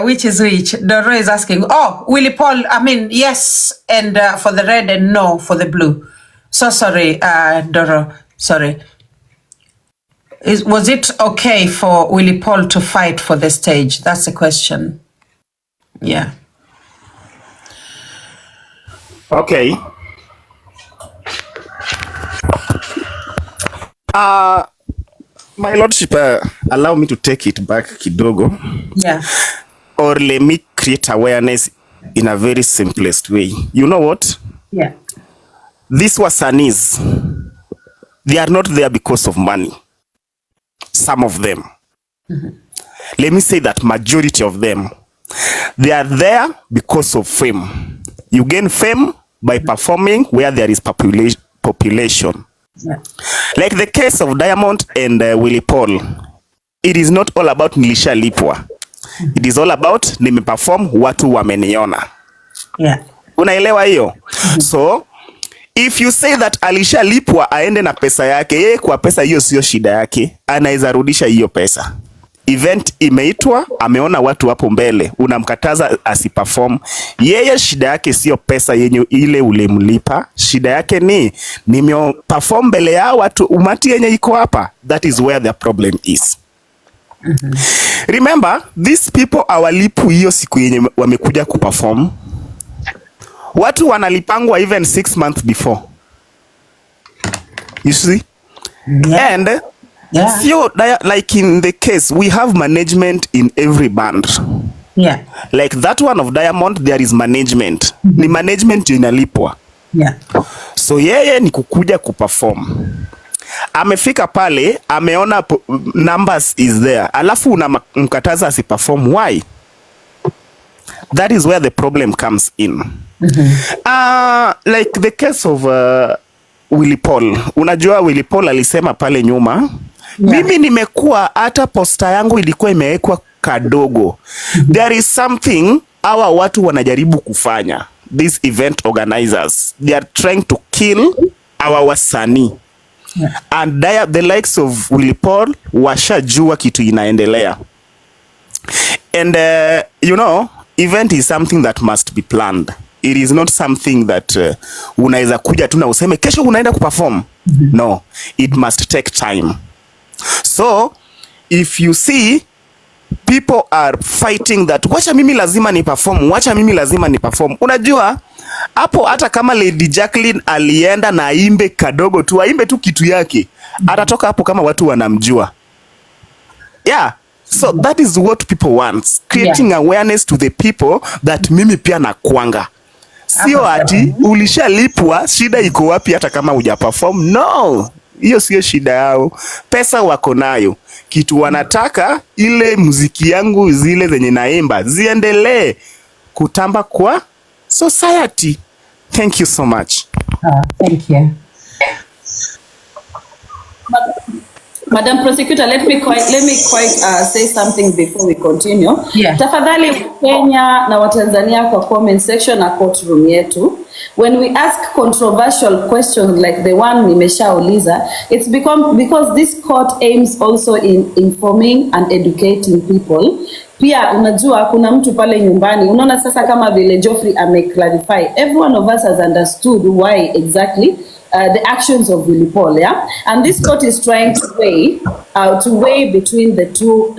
which is which. Doro is asking, Willy Paul, I mean, yes, and for the red and no for the blue. So sorry, Doro, sorry. Was it okay for Willy Paul to fight for the stage? That's the question. Yeah. Okay. My lordship, allow me to take it back kidogo. Yeah. Or let me create awareness in a very simplest way. You know what? Yeah. These wasanis, they are not there because of money. Some of them. Mm-hmm. Let me say that majority of them, they are there because of fame. You gain fame by performing where there is population. Yeah. Like the case of Diamond and Willy Paul, it is not all about nilisha lipwa. It is all about nimeperform watu wameniona. Yeah. Unaelewa hiyo? So If you say that alishalipwa aende na pesa yake, yeye kwa pesa hiyo sio shida yake, anaweza rudisha hiyo pesa. Event imeitwa, ameona watu hapo mbele, unamkataza asiperform. Yeye shida yake sio pesa yenye ile ulimlipa, shida yake ni nimeperform mbele ya watu, umati yenye iko hapa. That is where the problem is. Remember, these people awalipu hiyo siku yenye wamekuja kuperform. Watu wanalipangwa even 6 months before. You see? Yeah. And Yeah. so, like in the case, we have management in every band. Yeah. Like that one of Diamond, there is management. Ni management inalipwa. Yeah. So yeye ni kukuja kuperform. Amefika pale, ameona numbers is there. Alafu unamkataza asiperform. Why? That is where the problem comes in. Like the case of Willy Paul. Unajua Willy Paul alisema pale nyuma, mimi nimekuwa hata posta yangu ilikuwa imewekwa kadogo. There is something hawa watu wanajaribu kufanya. These event organizers, they are trying to kill our wasanii. And the likes of Willy Paul washajua kitu inaendelea. And you know, event is something that must be planned. It is not something that unaweza kuja tu na useme kesho unaenda kuperform. No, it must take time. So if you see people are fighting that wacha mimi lazima ni perform, wacha mimi lazima ni perform. Unajua hapo hata kama Lady Jacqueline alienda na aimbe kadogo tu, aimbe tu kitu yake, atatoka hapo kama watu wanamjua. Yeah. So that is what people want. Creating awareness to the people that mimi pia nakwanga. Sio ati ulishalipwa, shida iko wapi hata kama hujaperform. No, hiyo sio shida yao. Pesa wako nayo. Kitu wanataka ile muziki yangu zile zenye naimba ziendelee kutamba kwa society. Thank you so much. Thank you. Madam Prosecutor, let me say something before we continue. Yeah. Tafadhali Kenya na Watanzania kwa comment section na courtroom yetu. When we ask controversial questions like the one nimeshauliza, it's because this court aims also in informing and educating people. Pia unajua kuna mtu pale nyumbani, unaona sasa kama vile Geoffrey clarify, every one of us has understood why exactly the actions of Willy Paul, yeah? And this court is trying to weigh between the two.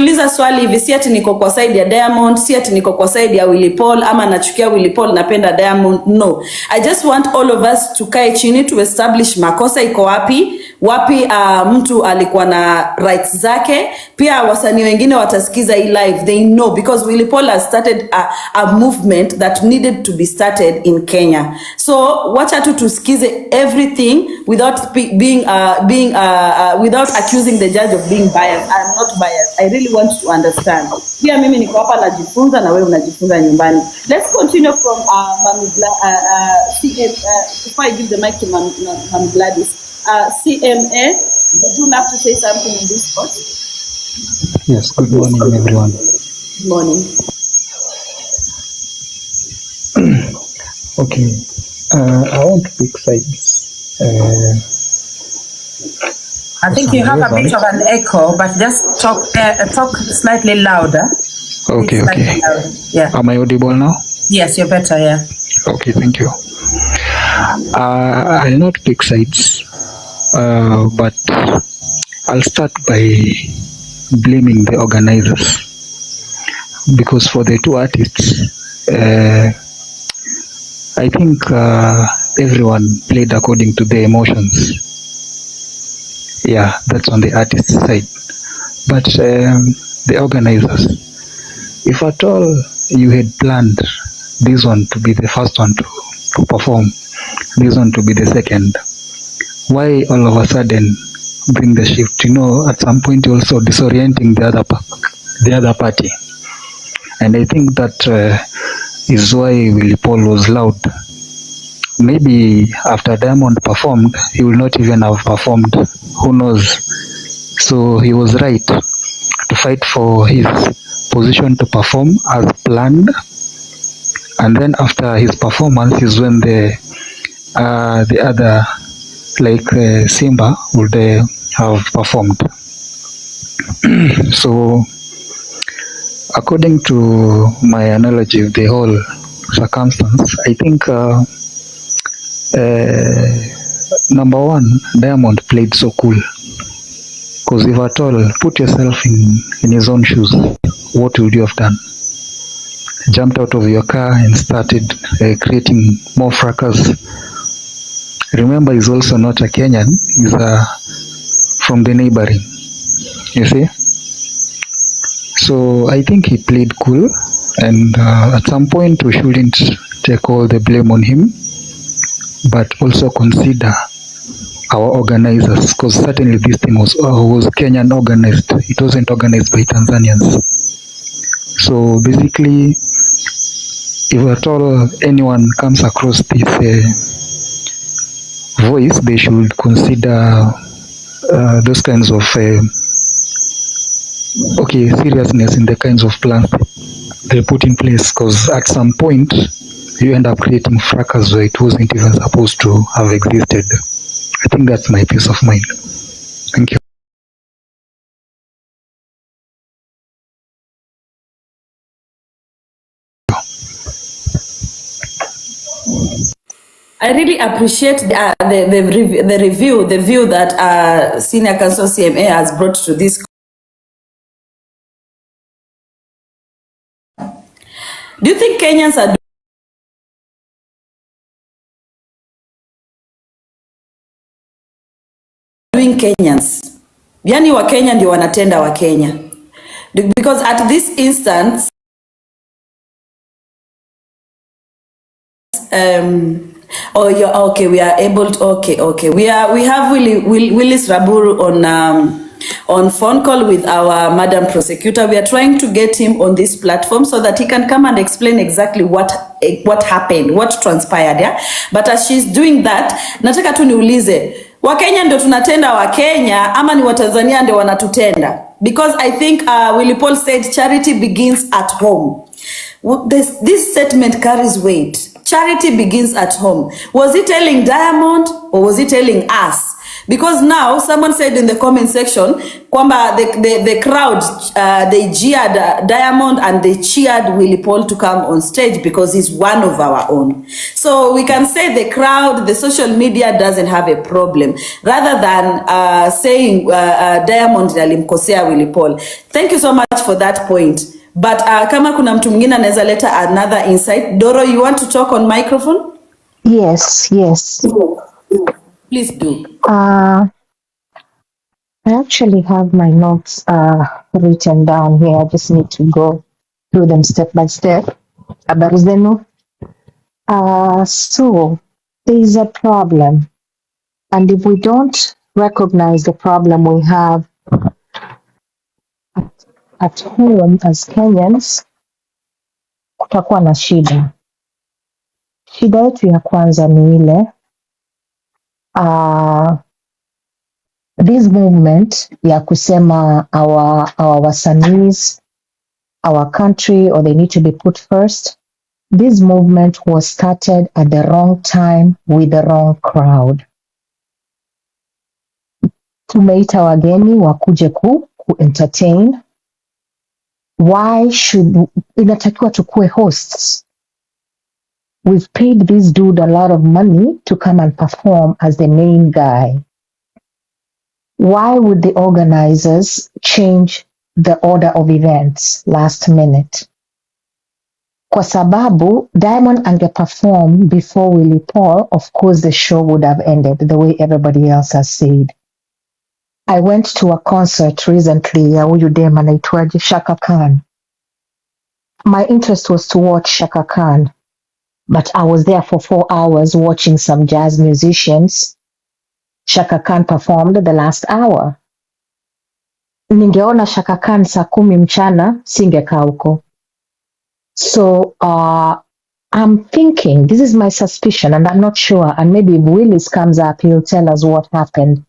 Uliza swali hivi, si ati niko kwa side ya Diamond, si ati niko kwa side ya Willy Paul, ama nachukia Willy Paul napenda Diamond. No, I just want all of us to kae chini to establish makosa iko wapi mtu alikuwa na rights zake. Pia wasanii wengine watasikiza hii live, they know, because Willy Paul has started a movement that needed to be started in Kenya. So wacha tu tusikize everything without without accusing the judge of being biased. I'm not biased. I really want to understand. Pia mimi niko hapa najifunza na wewe unajifunza nyumbani. Let's continue from before I give the mic to Mami Gladys. CMA, would you like to say something in this court? Yes, good morning everyone. Good morning. Okay, I want to pick sides. I think you have a bit of an echo, but just talk slightly louder. Okay, okay. Louder. Yeah. Am I audible now? Yes, you're better, yeah. Okay, thank you. I'll not pick sides, but I'll start by blaming the organizers, because for the two artists, I think everyone played according to their emotions. Yeah, that's on the artist side. But the organizers, if at all you had planned this one to be the first one to perform, this one to be the second, why all of a sudden bring the shift? You know, at some point you're also disorienting the other party. And I think that is why Willy Paul was loud. Maybe after Diamond performed, he will not even have performed. Who knows? So he was right to fight for his position to perform as planned. and then after his performance is when the other, like Simba, would have performed. So according to my analogy of the whole circumstance, I think number one, Diamond played so cool. Because if at all, put yourself in his own shoes, what would you have done? Jumped out of your car and started creating more fracas. Remember, he's also not a Kenyan, he's from the neighboring, you see. So I think he played cool, and at some point we shouldn't take all the blame on him, but also consider our organizers, because certainly this thing was Kenyan organized. It wasn't organized by Tanzanians. So basically, if at all anyone comes across this voice, they should consider those kinds of seriousness in the kinds of plans they put in place, because at some point you end up creating fracas where it wasn't even supposed to have existed. I think that's my peace of mind. Thank you. I really appreciate the view that Senior Counsel CMA has brought to this. Do you think Kenyans are doing Kenyans? Yani wa Kenya ndio wanatenda wa Kenya. Because at this instance, we are able to, we have Willis Raburu on phone call with our Madam Prosecutor. We are trying to get him on this platform so that he can come and explain exactly what happened, what transpired, yeah? But as she's doing that, nataka tu niulize, Wakenya ndio tunatenda Wakenya ama ni Watanzania ndio wanatutenda? Because I think Willy Paul said charity begins at home. This statement carries weight. Charity begins at home. Was he telling Diamond or was he telling us? Because now someone said in the comment section, kwamba the crowd, they jeered Diamond and they cheered Willy Paul to come on stage because he's one of our own. So we can say the crowd, the social media doesn't have a problem, rather than saying Diamond alimkosea Willy Paul. Thank you so much for that point. But kama kuna mtu mwingine anaweza leta another insight. Doro, you want to talk on microphone? Yes. Please do. I actually have my notes written down here. I just need to go through them step by step. Habari zenu. So there is a problem, and if we don't recognize the problem we have at home as Kenyans, kutakuwa na shida. Shida yetu ya kwanza ni ile this movement ya kusema our wasani's, our country, or they need to be put first. This movement was started at the wrong time with the wrong crowd. Tumeita wageni wakuje ku entertain. Why should inatakiwa tukue hosts? We've paid this dude a lot of money to come and perform as the main guy. Why would the organizers change the order of events last minute? Kwa sababu Diamond angeperform before Willy Paul, of course the show would have ended the way everybody else has said. I went to a concert recently ya huyu dem anaitwaje, Shaka Khan. My interest was to watch Shaka Khan, but I was there for 4 hours watching some jazz musicians. Shaka Khan performed the last hour. Ningeona Shaka Khan saa 10 mchana, singekaa huko. So I'm thinking, this is my suspicion, and I'm not sure, and maybe if Willis comes up, he'll tell us what happened.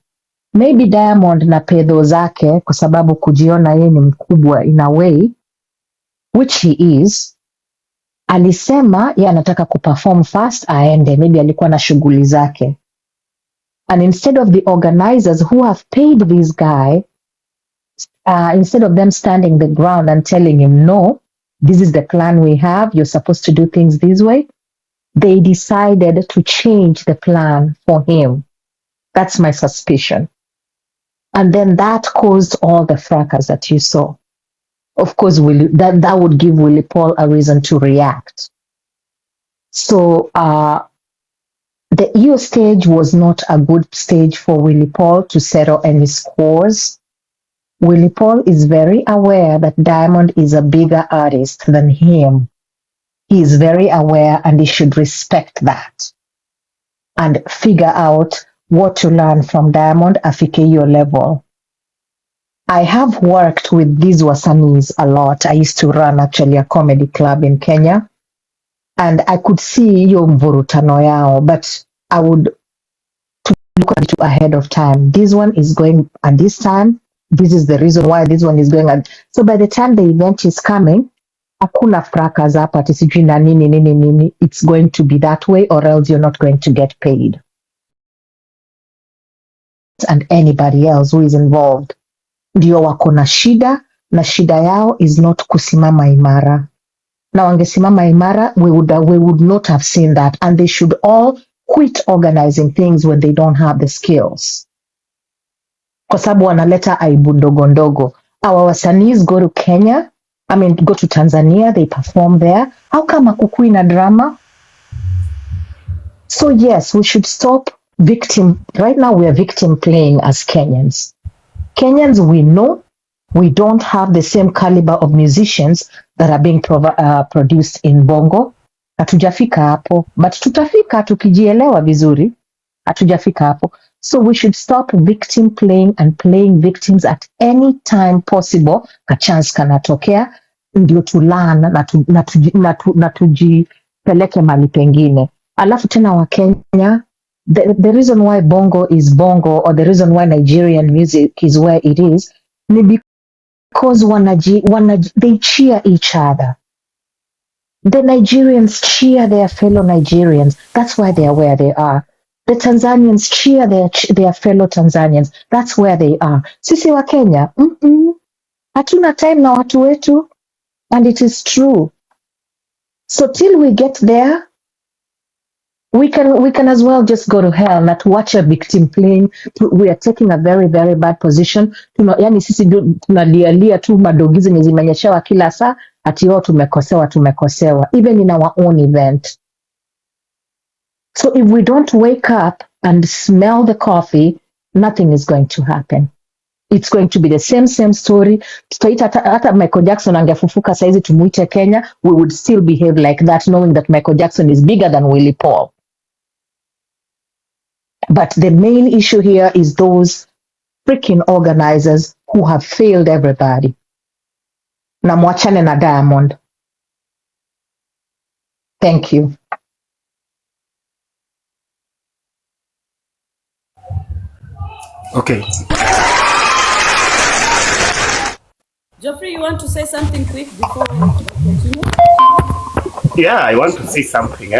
Maybe Diamond na pedo zake, kwa sababu kujiona yeye ni mkubwa in a way, which he is, alisema yeye anataka kuperform fast aende, maybe alikuwa na shughuli zake. And instead of the organizers who have paid this guy, instead of them standing the ground and telling him, no, this is the plan we have, you're supposed to do things this way, they decided to change the plan for him. That's my suspicion. And then that caused all the fracas that you saw. Of course, that would give Willy Paul a reason to react. So the EU stage was not a good stage for Willy Paul to settle any scores. Willy Paul is very aware that Diamond is a bigger artist than him. He is very aware and he should respect that and figure out what to learn from Diamond afike your level. I have worked with these wasanis a lot. I used to run actually a comedy club in Kenya, and I could see your mvurutano yao, but I would look at it ahead of time. This one is going at this time. This is the reason why this one is going at. So by the time the event is coming, hakuna fracas hapa ati sijui na nini. It's going to be that way, or else you're not going to get paid. And anybody else who is involved. Ndio wako na shida, na shida yao is not kusimama imara. Na wangesimama imara, we would not have seen that, and they should all quit organizing things when they don't have the skills. Kwa sababu wanaleta aibu ndogo ndogo. Our wasanis go to Kenya, go to Tanzania, they perform there. How come hakukui na drama? So yes, we should stop victim. Right now we are victim playing as Kenyans. Kenyans, we know we don't have the same caliber of musicians that are being produced in Bongo. Hatujafika hapo, but tutafika tukijielewa vizuri. Hatujafika hapo. So we should stop victim playing and playing victims at any time possible. A chance kanatokea, ndio tulana na tujipeleke mali pengine. Alafu tena wa Kenya, the reason why Bongo is Bongo, or the reason why Nigerian music is where it is, because they cheer each other. The Nigerians cheer their fellow Nigerians. That's why they are where they are. The Tanzanians cheer their fellow Tanzanians. That's where they are. Sisi wa Kenya, hatuna time na watu wetu, and it is true. So till we get there, we can as well just go to hell, not watch a victim playing. We are taking a very, very bad position. Yani sisi tunalialia tu madogi zenye zimenyeshewa kila saa, ati wao tumekosewa, even in our own event. So if we don't wake up and smell the coffee, nothing is going to happen. It's going to be the same story. Hata Michael Jackson angefufuka saizi tumuite Kenya, we would still behave like that, knowing that Michael Jackson is bigger than Willy Paul. But the main issue here is those freaking organizers who have failed everybody. Na mwachane na Diamond. Thank you. Okay. Geoffrey, you want to say something quick before we continue? Yeah, I want to say something.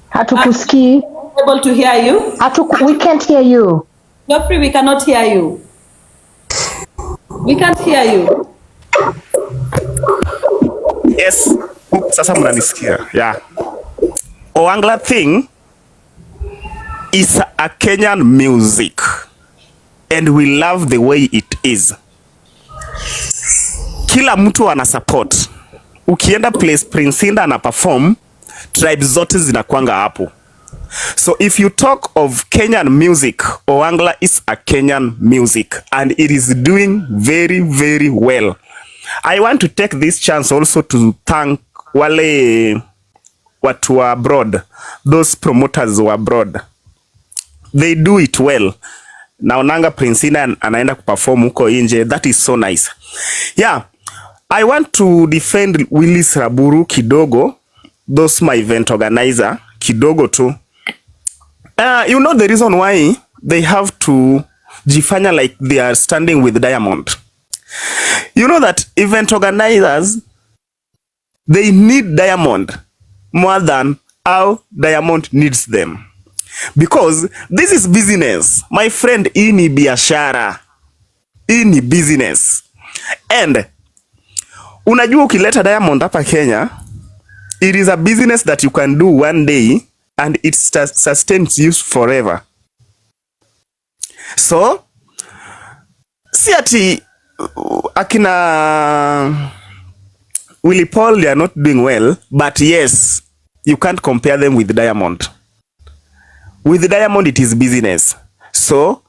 Hatukusikii. Able to hear you? We can't hear you. Geoffrey, we cannot hear you. We can't hear you. Yes. Sasa mnanisikia. Yeah. Owangla thing is a Kenyan music, and we love the way it is. Kila mtu ana support. Ukienda place Prince Inda ana perform, tribes zote zinakwanga hapo. So if you talk of Kenyan music, Owangla is a Kenyan music, and it is doing very, very well. I want to take this chance also to thank wale watu wa abroad, those promoters wa abroad, they do it well. Naonanga Princina anaenda kuperform huko nje. That is so nice. Yeah, I want to defend Willy Raburu kidogo, those my event organizer kidogo too. You know the reason why they have to jifanya like they are standing with Diamond. You know that event organizers, they need Diamond more than how Diamond needs them. Because this is business. My friend, hii ni biashara. Hii ni business. And unajua ukileta Diamond hapa Kenya, it is a business that you can do one day and it sustains you forever. So, si ati akina Willy Paul, they are not doing well, but yes, you can't compare them with Diamond. With Diamond, it is business. So,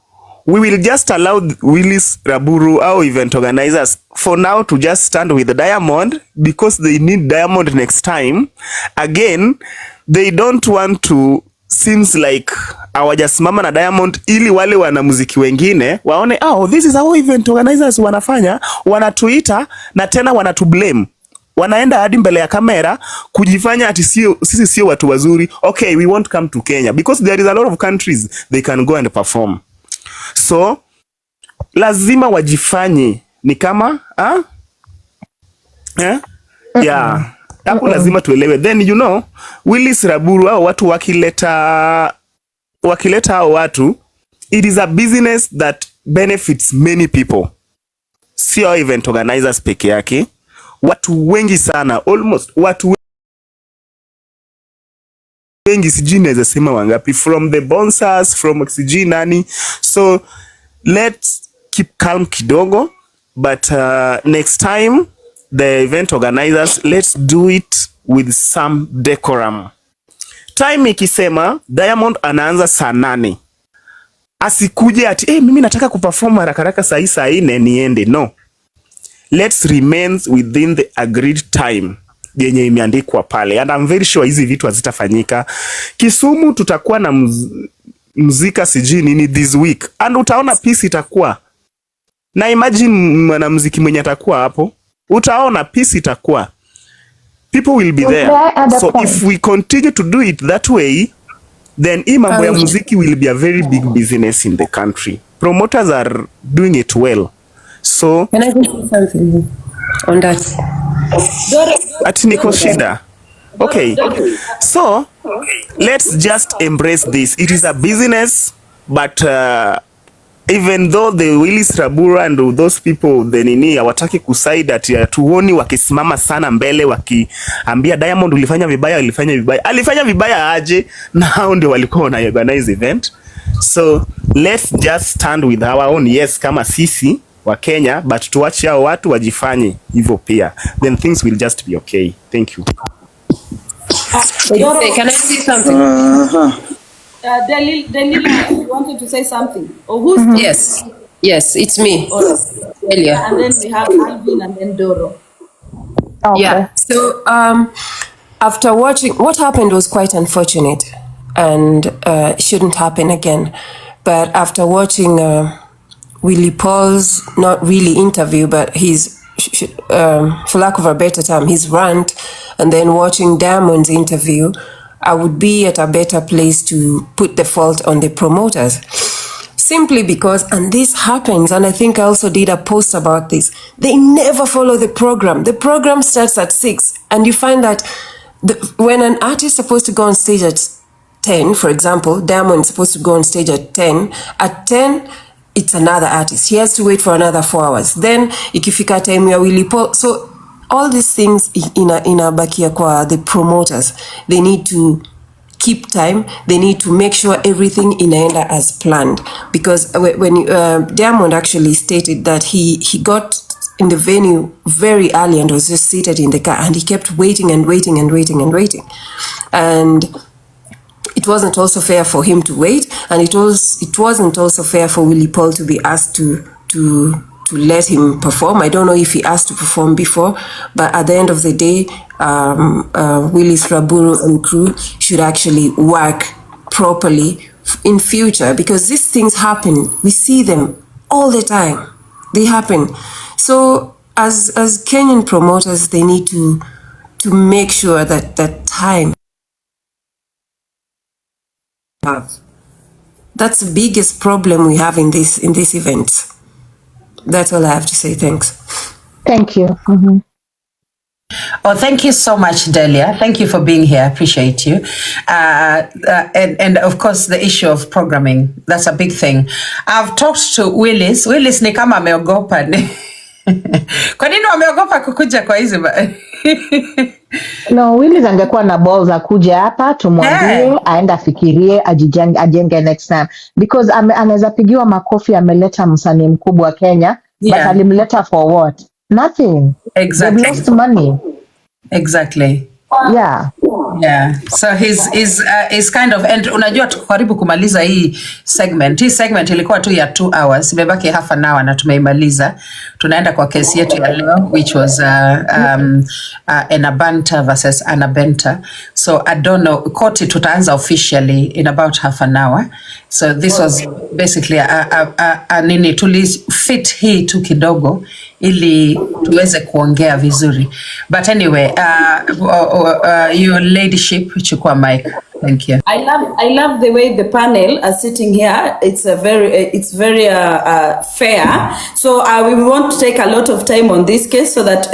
we will just allow Willy Raburu, our event organizers, for now to just stand with Diamond because they need Diamond next time. Again, they don't want to, seems like hawajasimama na Diamond ili wale wanamuziki wengine waone, oh, this is how event organizers wanafanya, wanatuita na tena wanatublame. Wanaenda hadi mbele ya kamera kujifanya ati sisi sio watu wazuri. Okay, we won't come to Kenya because there is a lot of countries they can go and perform. So lazima wajifanye ni kama yeah, hapo lazima tuelewe. Then you know, Willy Raburu au watu wakileta hao watu, it is a business that benefits many people. Sio event organizers peke yake. Watu wengi sana, almost watu wengi, sijui naweza sema wangapi, from the bouncers, from sijui nani. So let's keep calm kidogo, but next time the event organizers, let's do it with some decorum. Time ikisema Diamond anaanza saa 8, asikuje ati mimi nataka kuperform haraka saa 4 niende. No, let's remain within the agreed time yenye imeandikwa pale, and I'm very sure hizi vitu hazitafanyika. Kisumu tutakuwa na muzika sijui nini this week, and utaona peace itakuwa na, imagine mwanamuziki mwenye atakuwa hapo, utaona peace itakuwa, people will be there. So if we continue to do it that way, then mambo ya muziki will be a very big business in the country. Promoters are doing it well. So can I say something on that? Ati niko shida. Okay. So let's just embrace this. It is a business, but even though the Willy Raburu and those people the nini hawataki kuside ati tuoni wakisimama sana mbele wakiambia Diamond ulifanya vibaya, alifanya vibaya aje, na hao ndio walikuwa na organize event. So let's just stand with our own, yes, kama sisi wa Kenya, but tuache hao watu wajifanye hivyo pia, then things will just be okay. Thank you. Can I say something? Delila, you wanted to say something? Or who's Yes, it's me. Earlier. And then we have Alvin and then Doro. Okay. Yeah. So after watching, what happened was quite unfortunate and shouldn't happen again. But after watching Willy Paul's, not really interview, but his, for lack of a better term, his rant, and then watching Diamond's interview, I would be at a better place to put the fault on the promoters. Simply because, and this happens, and I think I also did a post about this, they never follow the program. The program starts at 6, and you find that when an artist is supposed to go on stage at 10, for example, Diamond is supposed to go on stage at 10, it's another artist. He has to wait for another 4 hours. Then, ikifika time ya Willy Paul. So, all these things inabakia kwa the promoters. They need to keep time. They need to make sure everything inaenda as planned. Because when Diamond actually stated that he got in the venue very early and was just seated in the car, and he kept waiting and waiting and waiting and waiting. And it wasn't also fair for him to wait, and it wasn't also fair for Willy Paul to be asked to let him perform. I don't know if he asked to perform before, but at the end of the day, Willis Raburu and crew should actually work properly in future, because these things happen. We see them all the time. They happen. So as Kenyan promoters, they need to make sure that that time. That's the biggest problem we have in this event. That's all I have to say. Thanks. Thank you. Oh, thank you so much, Delia. Thank you for being here. I appreciate you. And of course, the issue of programming, that's a big thing. I've talked to Willis. Willis ni kama ameogopa. Kwa nini wameogopa kukuja kwa hizi? No, Willis angekuwa na balls za kuja hapa tumwambie aenda afikirie ajenge next time, because anaweza pigiwa makofi ameleta msanii mkubwa wa Kenya, but alimleta for what? Nothing. Exactly. They lost money. Exactly. Yeah. Yeah. So he's kind of, and unajua tuko karibu kumaliza hii segment. Hii segment ilikuwa tu ya 2 hours. Imebaki half an hour na tumeimaliza. Tunaenda kwa kesi yetu ya leo, which was Enabanta versus Anabenta. So I don't know, koti tutaanza officially in about half an hour. So this was basically a nini tulifit hii tu kidogo ili tuweze kuongea vizuri. But anyway, your ladyship, chukua mic. Thank you. I love the way the panel are sitting here. It's very fair. So we want to take a lot of time on this case so that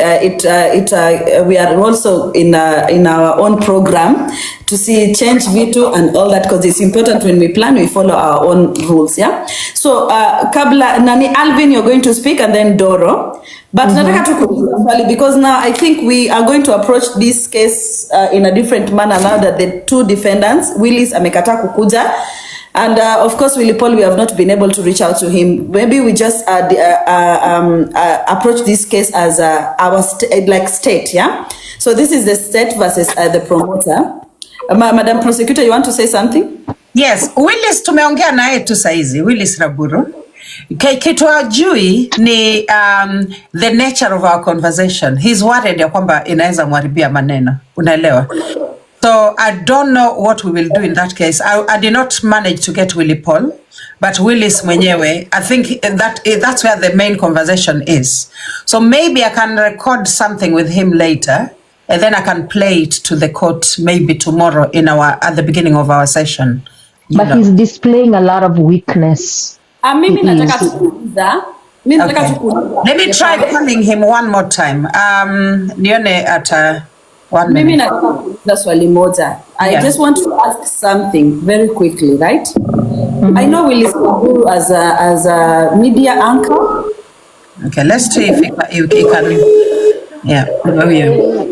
we are also in our own program to see change vitu and all that, because it's important when we plan, we follow our own rules. Yeah. So kabla nani Alvin, you're going to speak, and then Doro. But nataka tukuuliza swali, because now I think we are going to approach this case in a different manner now that the two defendants, Willis amekataa kukuja, and of course Willy Paul, we have not been able to reach out to him. Maybe we just approach this case as our state, yeah? So this is the state versus the promoter. Madam Prosecutor, you want to say something? Yes, Willis tumeongea naye tu saizi, Willis Raburu. Kitu ajui ni the nature of our conversation. He's worried ya kwamba inaweza mwaribia maneno. Unaelewa? So I don't know what we will do in that case. I did not manage to get Willy Paul, but Willis mwenyewe, I think that's where the main conversation is. So maybe I can record something with him later, and then I can play it to the court maybe tomorrow at the beginning of our session. But he's displaying a lot of weakness. Mimi nataka tukuuliza. Let me try calling him one more time. Nione at 1 minute. Mimi nataka kuuliza swali moja. I just want to ask something very quickly, right? I know Willis Raburu as a media anchor. Okay, let's see if he can. Yeah, oh yeah.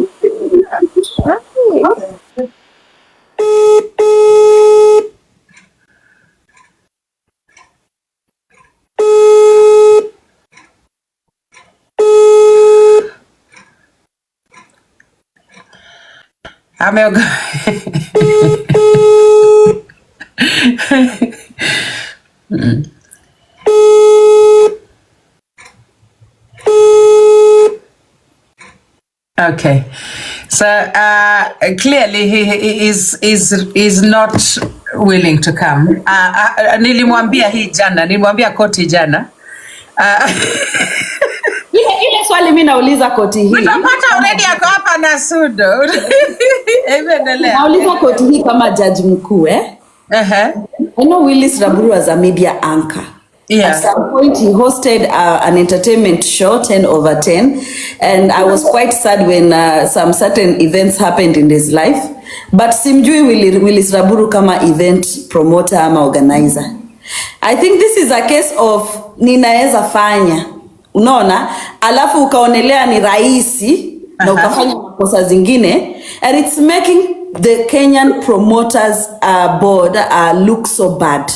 Okay, so clearly he is not willing to come. Nilimwambia koti jana. Ile swali mimi nauliza koti hii. Unapata already yako hapa na sudo. Endelea. Nauliza koti hii kama judge mkuu I know Willis Raburu as a media anchor. Yeah. At some point he hosted an entertainment show 10/10, and I was quite sad when some certain events happened in his life, but simjui Willis Raburu kama event promoter ama organizer. I think this is a case of ninaeza fanya, unaona, alafu ukaonelea ni rahisi na ukafanya makosa zingine, and it's making the Kenyan promoters board look so bad.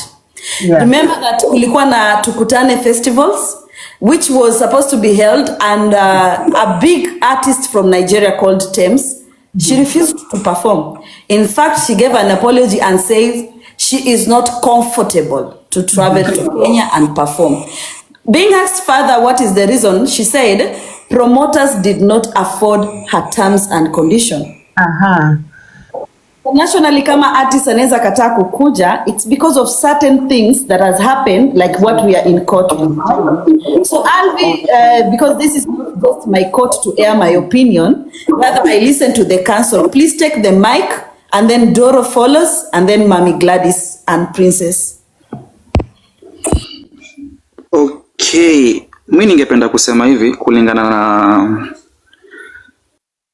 Yeah. Remember that kulikuwa na Tukutane festivals, which was supposed to be held, and a big artist from Nigeria called Thames, she refused to perform. In fact, she gave an apology and says she is not comfortable to travel to Kenya and perform. Being asked further what is the reason, she said promoters did not afford her terms and conditions. Nationally, kama artist anaweza kataa kukuja, it's because of certain things that has happened, like what we are in court with. So Alvi, because this is not just my court to air my opinion, rather I listen to the council. Please take the mic, and then Doro follows, and then Mami Gladys and Princess. Okay, mimi ningependa kusema hivi kulingana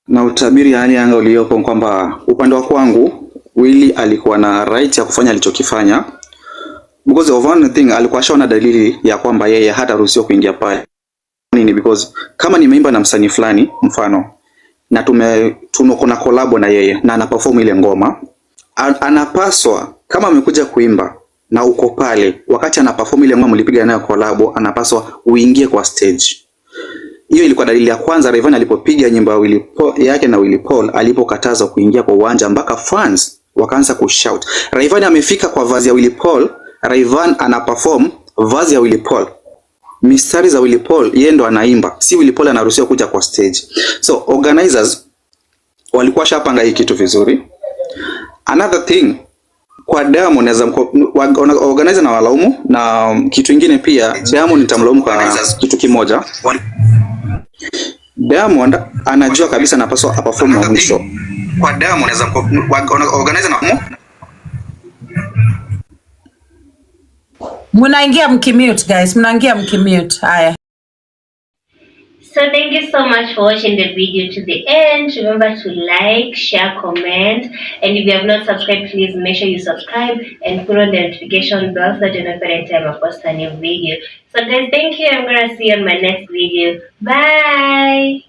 na utabiri ya hali ya anga uliopo kwamba upande wa kwangu Willy alikuwa na right ya kufanya alichokifanya, because of one thing alikuwa shaona dalili ya kwamba yeye hataruhusiwa kuingia pale. Nini? Because kama nimeimba na msanii fulani mfano na kuna collab na yeye na ana perform ile ngoma, anapaswa kama amekuja kuimba na uko pale wakati ana perform ile ngoma mlipiga nayo collab, anapaswa uingie kwa stage. Hiyo ilikuwa dalili ya kwanza Rayvanny alipopiga nyimbo ya Willy yake na Willy Paul, alipokataza kuingia kwa uwanja mpaka fans wakaanza kushout. Rayvanny amefika kwa vazi ya Willy Paul, Rayvanny ana perform vazi ya Willy Paul. Mistari za Willy Paul yeye ndo anaimba, si Willy Paul anaruhusiwa kuja kwa stage. So organizers walikuwa shapanga hii kitu vizuri. Another thing, kwa Diamond naweza organizer na walaumu, na kitu kingine pia Diamond nitamlaumu kwa kitu kimoja. Diamond anajua kabisa anapaswa aperform wa mwisho. Kwa Diamond naweza organizer na Munaingia mkimute guys, munaingia mkimute. Haya. So thank you so much for watching the video to the end. Remember to like, share, comment, and if you have not subscribed, please make sure you subscribe and put on the notification bell so that you know every time I post a new video. So guys, thank you. I'm gonna see you on my next video. Bye.